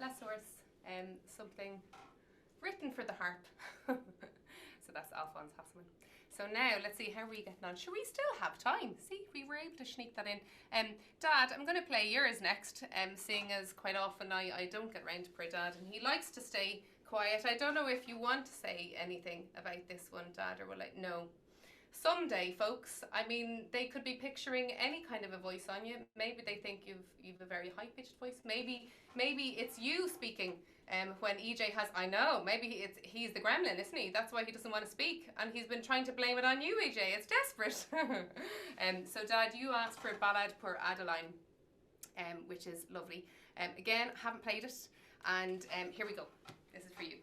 S1: less horse, something written for the harp. So that's Alphonse Hasselman. So now let's see how we're getting on. Should we still have time? See, we were able to sneak that in. Dad, I'm going to play yours next. Seeing as quite often I don't get round to prayer, Dad, and he likes to stay quiet. I don't know if you want to say anything about this one, Dad, or will I? No. Someday, folks. I mean, they could be picturing any kind of a voice on you. Maybe they think you've a very high pitched voice. Maybe it's you speaking. When EJ has, I know, maybe he's the gremlin, isn't he? That's why he doesn't want to speak, and he's been trying to blame it on you, EJ. It's desperate. So, Dad, you asked for Ballad pour Adeline, which is lovely. Again, haven't played it, and here we go. This is for you.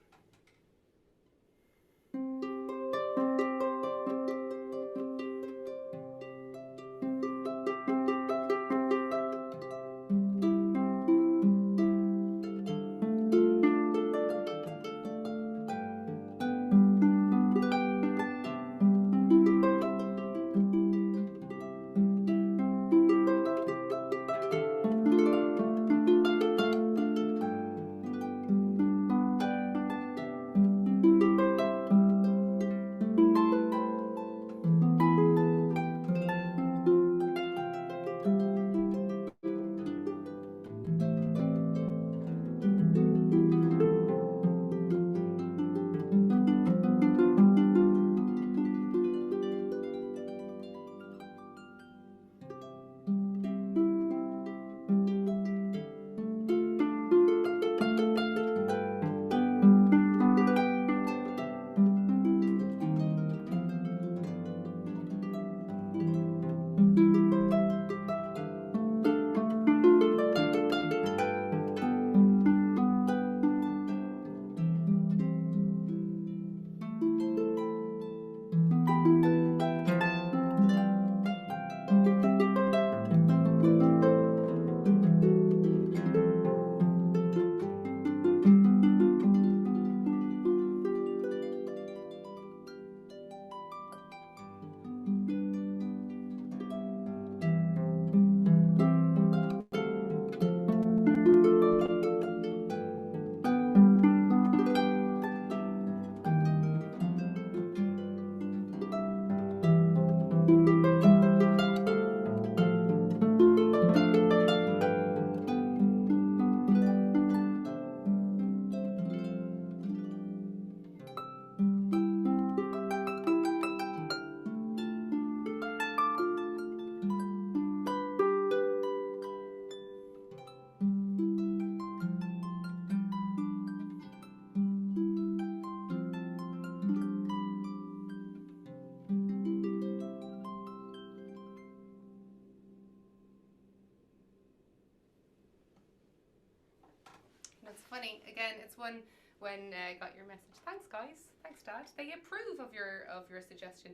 S1: That's funny. Again, it's one when got your message. Thanks, guys. Thanks, Dad. They approve of your suggestion.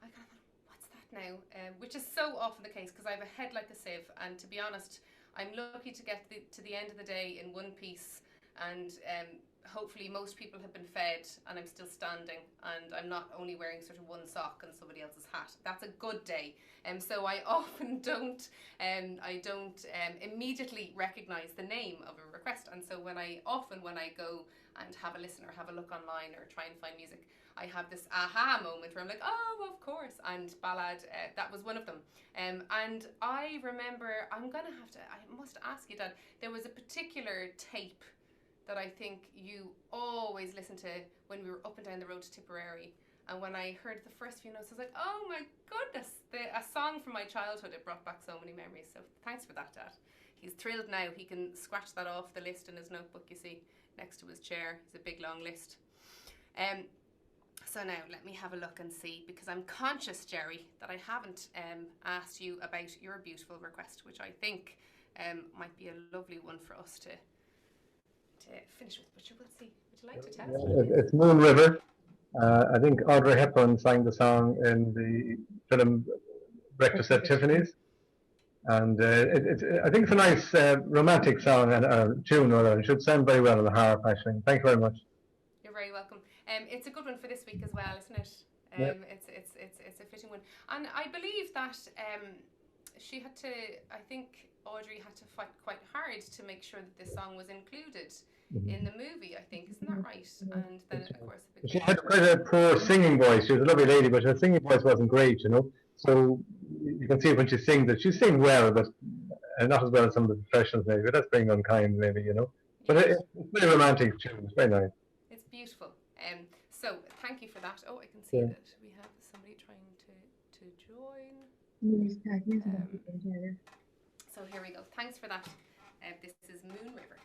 S1: I kind of thought, what's that now? Which is so often the case because I have a head like a sieve, and to be honest, I'm lucky to get to the end of the day in one piece, and hopefully most people have been fed, and I'm still standing, and I'm not only wearing sort of one sock and somebody else's hat. That's a good day. So I often don't immediately recognise the name of a request, and so when I go and have a listen or have a look online or try and find music, I have this aha moment where I'm like, oh, of course. And Ballad, that was one of them. And I remember, I must ask you, Dad, there was a particular tape that I think you always listened to when we were up and down the road to Tipperary. And when I heard the first few notes, I was like, oh my goodness, a song from my childhood. It brought back so many memories. So thanks for that, Dad. He's thrilled now. He can scratch that off the list in his notebook, you see, next to his chair. It's a big, long list. So now let me have a look and see, because I'm conscious, Jerry, that I haven't asked you about your beautiful request, which I think might be a lovely one for us to finish with. But we'll see. Would you like to tell us?
S4: It's Moon River. I think Audrey Hepburn sang the song in the film Breakfast at Tiffany's. And I think it's a nice romantic song and tune, or it should sound very well on the harp, actually. Thank you very much.
S1: You're very welcome. It's a good one for this week as well, isn't it?
S4: Yeah.
S1: It's a fitting one. And I believe that she had to, I think Audrey had to fight quite hard to make sure that this song was included in the movie, I think. Isn't that right? And then, of course, it
S4: She had quite a poor singing voice. She was a lovely lady, but her singing voice wasn't great, you know. So you can see when she sings that she sings well, but not as well as some of the professionals maybe. That's being unkind, maybe, you know. But it's very romantic too. It's very nice.
S1: It's beautiful. So thank you for that. Oh, I can see that we have somebody trying to join. So here we go. Thanks for that. This is Moon River.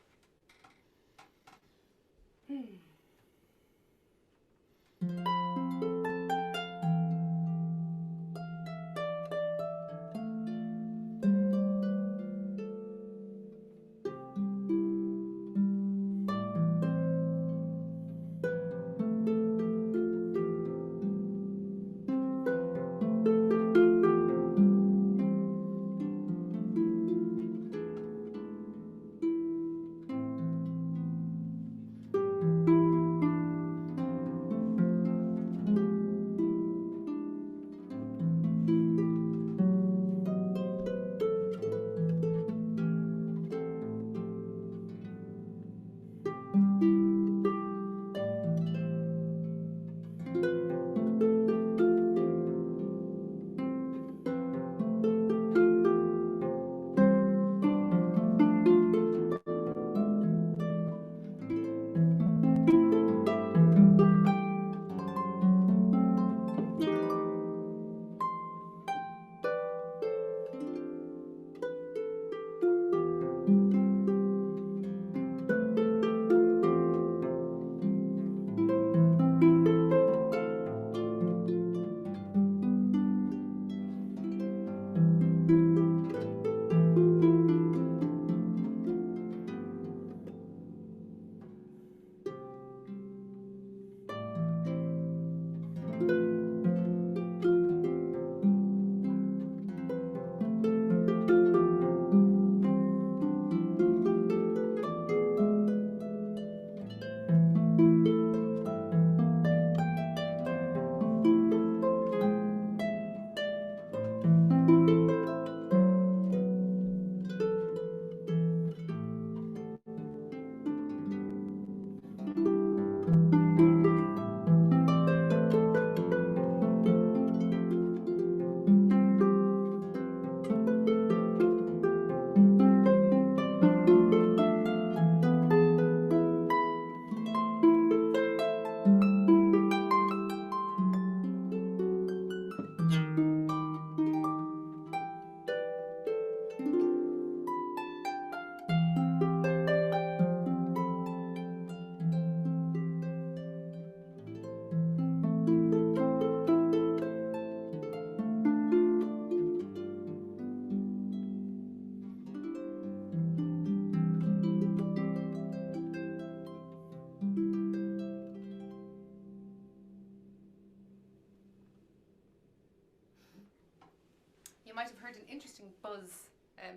S1: Might have heard an interesting buzz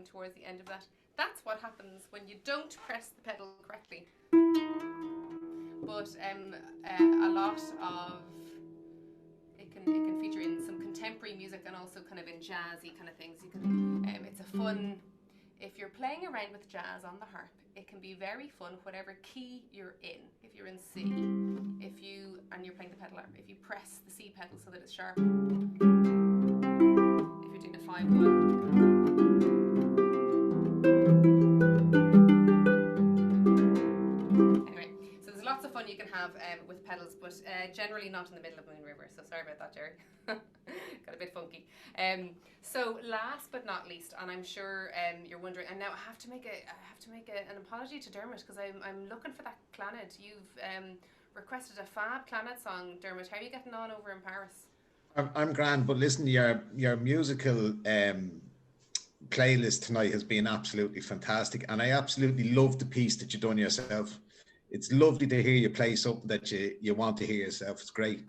S1: towards the end of that. That's what happens when you don't press the pedal correctly. But a lot of it can feature in some contemporary music and also kind of in jazzy kind of things. You can it's a fun, if you're playing around with jazz on the harp, it can be very fun whatever key you're in. If you're in C, and you're playing the pedal harp, if you press the C pedal so that it's sharp. 5-1. Anyway, so there's lots of fun you can have with pedals, but generally not in the middle of Moon River. So sorry about that, Jerry. Got a bit funky. So last but not least, and I'm sure you're wondering, and now I have to make an apology to Dermot because I'm looking for that clannad. You've requested a fab clannad song, Dermot. How are you getting on over in Paris?
S14: I'm grand, but listen, your musical playlist tonight has been absolutely fantastic, and I absolutely love the piece that you've done yourself. It's lovely to hear you play something that you want to hear yourself. It's great.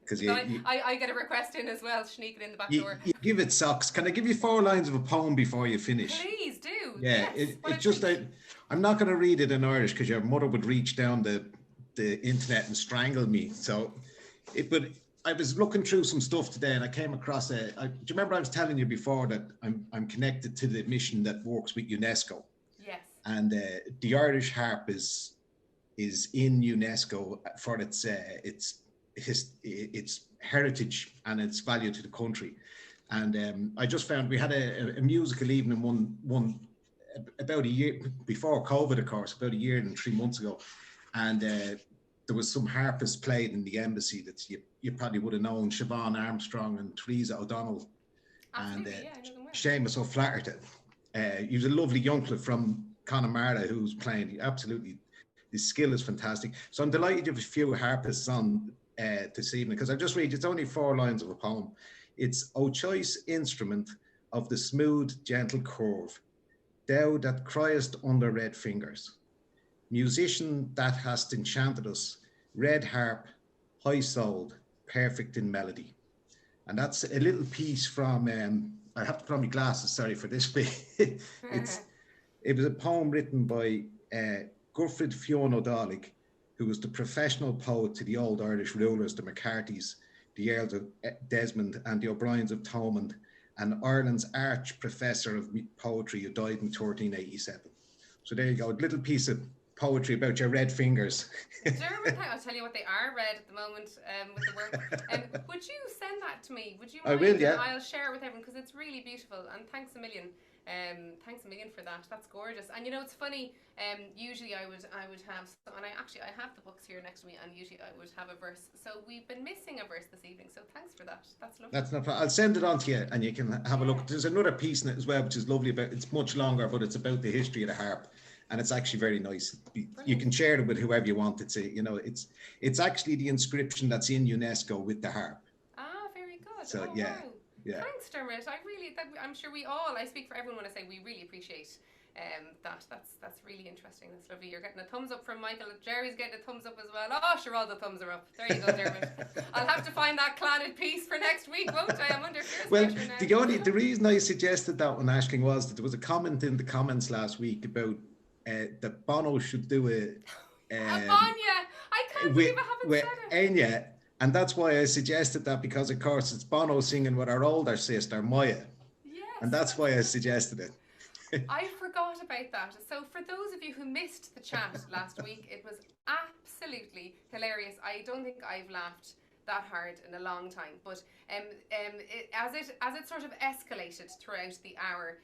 S14: Because
S1: I get a request in as well, sneaking in the back door.
S14: You give it socks. Can I give you 4 lines of a poem before you finish?
S1: Please do.
S14: Yeah,
S1: yes,
S14: it's just I'm not going to read it in Irish because your mother would reach down the internet and strangle me. So, but I was looking through some stuff today and I came across do you remember I was telling you before that I'm connected to the mission that works with UNESCO?
S1: Yes.
S14: And the Irish Harp is is in UNESCO for its heritage and its value to the country. And I just found we had a musical evening one about a year before COVID, of course, about a year and 3 months ago, and there was some harpists played in the embassy that you probably would have known, Siobhan Armstrong and Teresa O'Donnell.
S1: Absolutely,
S14: and
S1: yeah, I know them well.
S14: Seamus O'Flaherty. He was a lovely young fella from Connemara who's playing. Absolutely, his skill is fantastic. So I'm delighted to have a few harpists on this evening, because I just read, it's only 4 lines of a poem. It's, "O choice instrument of the smooth, gentle curve, thou that criest under red fingers, musician that hast enchanted us, red harp, high-souled, perfect in melody." And that's a little piece from, I have to put on my glasses, sorry for this bit. It was a poem written by Gurfrid Fionn O'Dálaig, who was the professional poet to the old Irish rulers, the McCarthys, the Earls of Desmond and the O'Briens of Thomond, and Ireland's arch professor of poetry who died in 1387. So there you go, a little piece of poetry about your red fingers.
S1: Dermot, I'll tell you what, they are red at the moment with the work. Would you send that to me? Would you mind?
S14: I will, yeah.
S1: And I'll share it with everyone, because it's really beautiful, and thanks a million. Thanks a million for that. That's gorgeous. And you know, it's funny. Usually I would have, and I have the books here next to me, and usually I would have a verse. So we've been missing a verse this evening. So thanks for that. That's lovely.
S14: That's no problem. I'll send it on to you, and you can have a look. There's another piece in it as well, which is lovely. It's much longer, but it's about the history of the harp, and it's actually very nice. You can share it with whoever you want. It's actually the inscription that's in UNESCO with the harp.
S1: Ah, very good.
S14: So
S1: oh,
S14: yeah.
S1: Wow.
S14: Yeah.
S1: Thanks, Dermot. I'm sure I speak for everyone when I say we really appreciate that. That's really interesting. That's lovely. You're getting a thumbs up from Michael. Jerry's getting a thumbs up as well. Oh, sure, all the thumbs are up. There you go, Dermot. I'll have to find that clannad piece for next week, won't I? I'm under fierce pressure now.
S14: The reason I suggested that one, Aisling, was that there was a comment in the comments last week about that Bono should do a
S1: Anya. I can't believe I haven't said it.
S14: Anya. And that's why I suggested that, because of course it's Bono singing with our older sister, Maya.
S1: Yes.
S14: And that's why I suggested it.
S1: I forgot about that. So for those of you who missed the chat last week, it was absolutely hilarious. I don't think I've laughed that hard in a long time. But as it sort of escalated throughout the hour,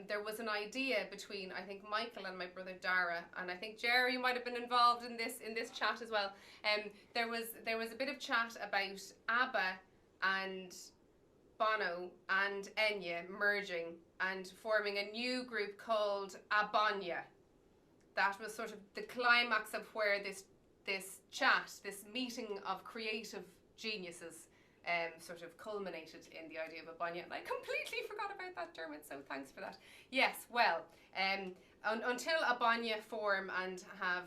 S1: there was an idea between, I think, Michael and my brother Dara, and I think Jerry might have been involved in this chat as well. There was a bit of chat about ABBA and Bono and Enya merging and forming a new group called Abanya. That was sort of the climax of where this chat, this meeting of creative geniuses, sort of culminated in the idea of Abanya. And I completely forgot about that, Dermot, so thanks for that. Yes, well, until Abanya form and have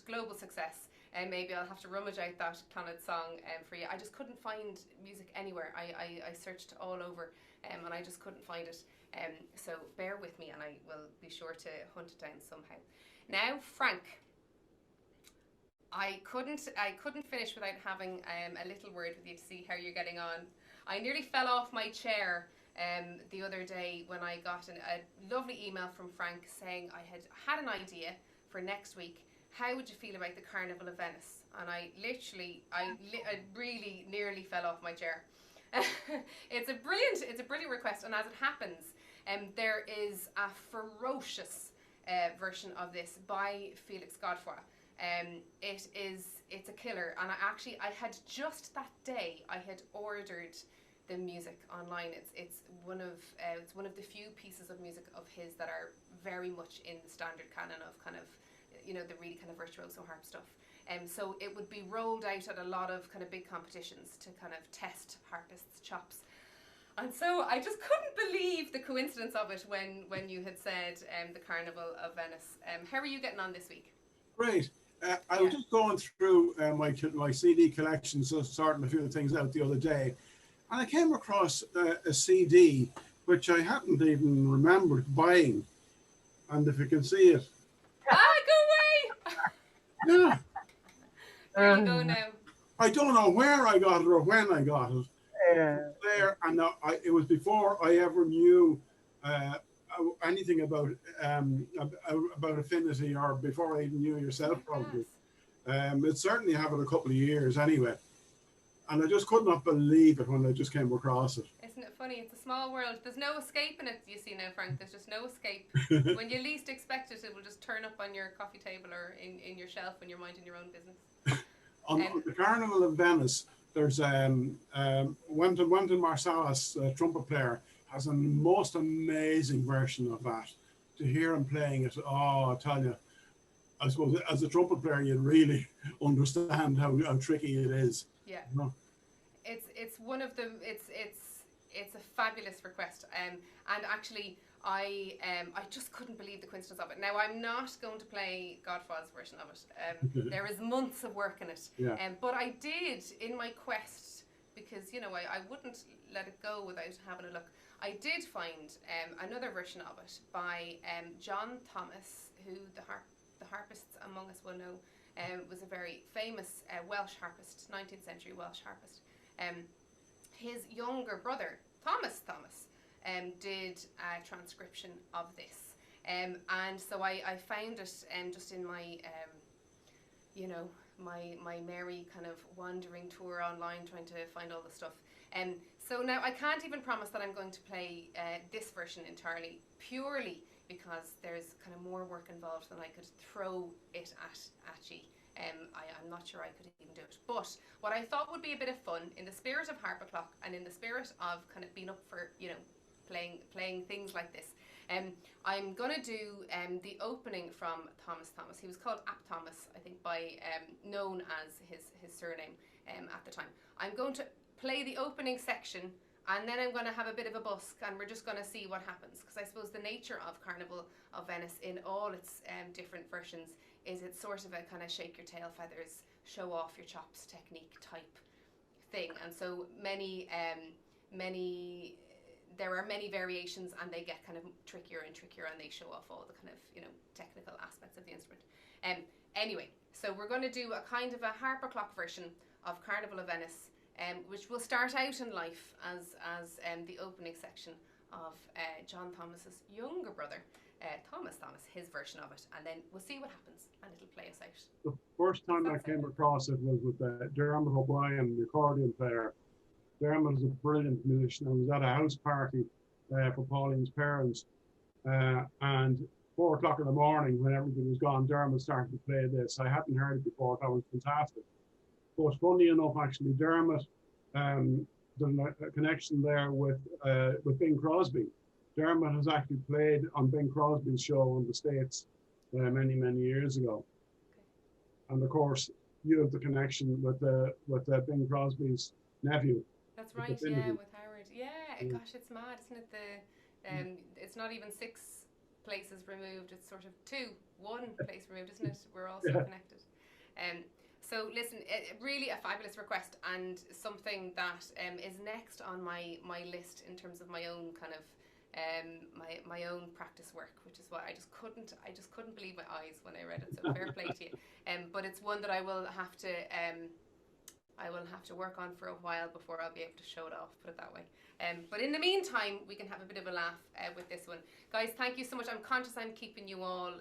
S1: global success, maybe I'll have to rummage out that clannad song for you. I just couldn't find music anywhere. I searched all over and I just couldn't find it. So bear with me and I will be sure to hunt it down somehow. Now, Frank, I couldn't finish without having a little word with you to see how you're getting on. I nearly fell off my chair the other day when I got a lovely email from Frank saying I had an idea for next week. How would you feel about the Carnival of Venice? And I really nearly fell off my chair. It's a brilliant request, and as it happens, there is a ferocious version of this by Felix Godefroy. It's a killer, and I had just that day I had ordered the music online. It's one of the few pieces of music of his that are very much in the standard canon of kind of, you know, the really kind of virtuoso harp stuff. So it would be rolled out at a lot of kind of big competitions to kind of test harpists' chops. And so I just couldn't believe the coincidence of it when you had said the Carnival of Venice. How are you getting on this week?
S2: Great. I was just going through my CD collection, so sorting a few things out the other day, and I came across a CD which I hadn't even remembered buying. And if you can see it.
S1: Go away!
S2: Yeah.
S1: There you go now.
S2: I don't know where I got it or when I got it. There, and it was before I ever knew anything about affinity, or before I even knew yourself, probably. It's certainly having a couple of years anyway. And I just could not believe it when I just came across it.
S1: Isn't it funny? It's a small world. There's no escaping it, you see now, Frank. There's just no escape. When you least expect it, it will just turn up on your coffee table or in your shelf when you're minding your own business.
S2: On the Carnival of Venice, there's Wynton Marsalis, trumpet player, has a most amazing version of that. To hear him playing it, oh, I tell you, I suppose as a trumpet player, you'd really understand how tricky it is.
S1: Yeah.
S2: You know?
S1: It's one of them. It's a fabulous request. And actually, I just couldn't believe the coincidence of it. Now I'm not going to play Godfaw's version of it. There is months of work in it.
S2: Yeah.
S1: But I did in my quest, because you know I wouldn't let it go without having a look. I did find another version of it by John Thomas, who the harpists among us will know. Was a very famous Welsh harpist, 19th century Welsh harpist. His younger brother, Thomas, did a transcription of this. And so I found it just in my, my merry kind of wandering tour online trying to find all the stuff. So now I can't even promise that I'm going to play this version entirely, purely because there's kind of more work involved than I could throw it at you. I'm not sure I could even do it. But what I thought would be a bit of fun, in the spirit of Harp O'Clock and in the spirit of kind of being up for, playing things like this, I'm going to do the opening from Thomas. He was called Ap Thomas, I think, by known as his surname at the time. I'm going to play the opening section, and then I'm going to have a bit of a busk, and we're just going to see what happens. Because I suppose the nature of Carnival of Venice in all its different versions is it's sort of a kind of shake your tail feathers, show off your chops technique type thing. And so there are many variations, and they get kind of trickier and trickier, and they show off all the kind of technical aspects of the instrument. Anyway, so we're going to do a kind of a Harp O'Clock version of Carnival of Venice, which will start out in life as the opening section of John Thomas's younger brother, Thomas, his version of it, and then we'll see what happens, and it'll play us out.
S2: The first time I came across it was with Dermot O'Brien, the accordion player. Dermot is a brilliant musician. I was at a house party for Pauline's parents, and 4 o'clock in the morning, when everybody was gone, Dermot started to play this. I hadn't heard it before. That was fantastic. But funny enough, actually, Dermot, there's a connection there with Bing Crosby. Dermot has actually played on Bing Crosby's show in the States many years ago. And of course, you have the connection with Bing Crosby's nephew.
S1: That's right, yeah, with Howard. Yeah, gosh, it's mad, isn't it? It's not even 6 places removed. It's sort of 1 place removed, isn't it? We're all so connected. So listen, really a fabulous request, and something that is next on my list in terms of my own kind of my own practice work, which is why I just couldn't believe my eyes when I read it. So fair play to you. But it's one that I will have to work on for a while before I'll be able to show it off, put it that way. But in the meantime, we can have a bit of a laugh with this one. Guys, thank you so much. I'm conscious I'm keeping you all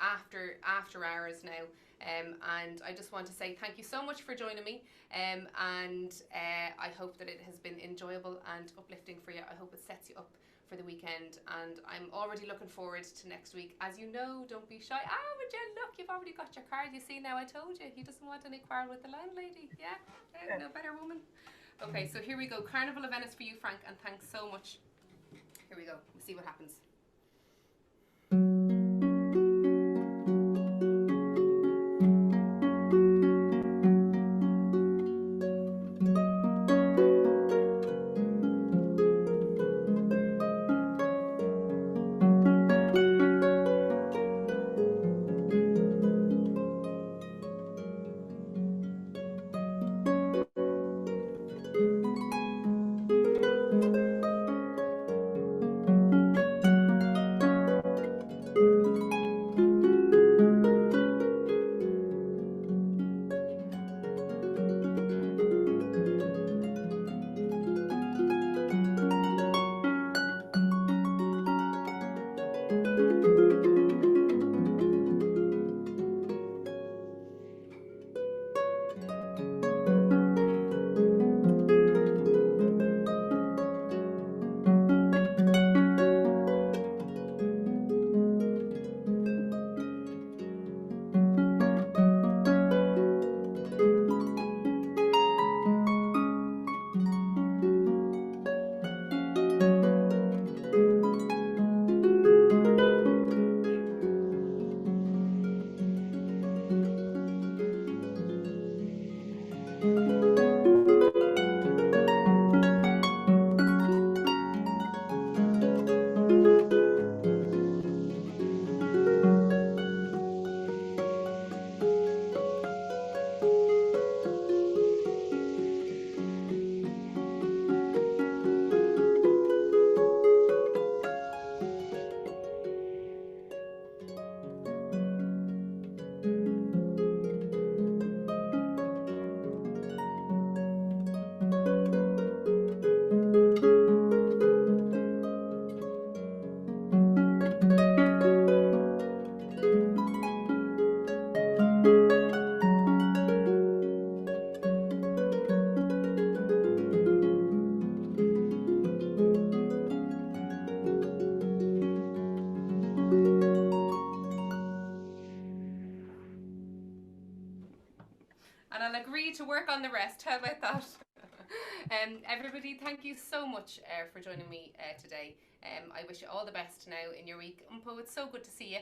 S1: after hours now. And I just want to say thank you so much for joining me. And I hope that it has been enjoyable and uplifting for you. I hope it sets you up for the weekend, and I'm already looking forward to next week. As you know, don't be shy. Would you look, you've already got your card. You see, now I told you, he doesn't want any quarrel with the landlady. Yeah, no better woman. Okay, so here we go. Carnival of Venice for you, Frank, and thanks so much. Here we go. We'll see what happens. to work on the rest. How about that? Everybody, thank you so much for joining me today. I wish you all the best now in your week. Umpo, it's so good to see you.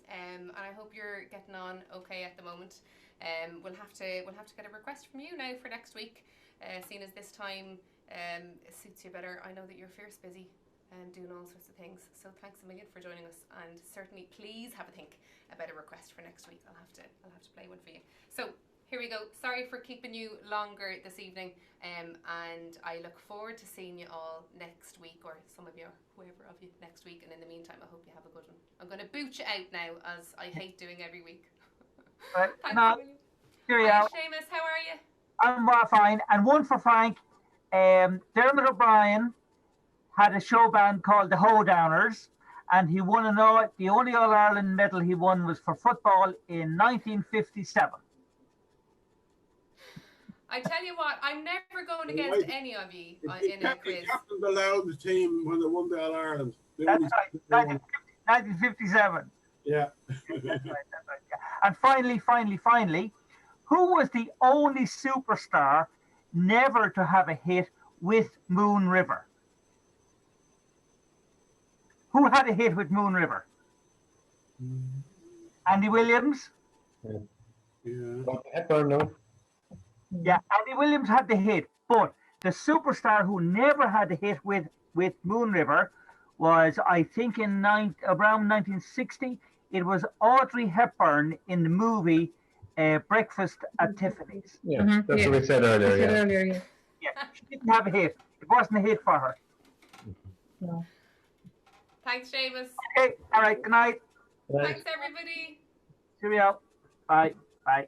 S1: And I hope you're getting on okay at the moment. We'll have to get a request from you now for next week, seeing as this time suits you better. I know that you're fierce busy and doing all sorts of things. So thanks a million for joining us, and certainly please have a think about a request for next week. I'll have to play one for you. So here we go. Sorry for keeping you longer this evening, and I look forward to seeing you all next week, or some of you, or whoever of you next week. And in the meantime, I hope you have a good one. I'm going to boot you out now, as I hate doing every week.
S15: Right.
S1: Thanks.
S15: Cheerio.
S1: Hi, Seamus. How are you?
S15: I'm fine. And one for Frank. Dermot O'Brien had a show band called the Hoedowners, and he won the only All-Ireland medal he won was for football in 1957.
S1: I tell you what, I'm never going against any of you in a quiz.
S2: He captained the team when they won the All-Ireland.
S15: That's right, 1957.
S2: Yeah.
S15: That's right, yeah. And finally, who was the only superstar never to have a hit with Moon River? Who had a hit with Moon River? Andy Williams?
S4: Hepburn, no.
S15: Yeah, Andy Williams had the hit, but the superstar who never had a hit with Moon River was, I think, around 1960. It was Audrey Hepburn in the movie Breakfast at Tiffany's.
S4: Yeah, that's what we said earlier.
S15: Yeah, she didn't have a hit. It wasn't a hit for her.
S12: No.
S1: Thanks, Seamus.
S15: Okay, all right, good night.
S1: Thanks, everybody.
S15: Cheerio. Bye. Bye.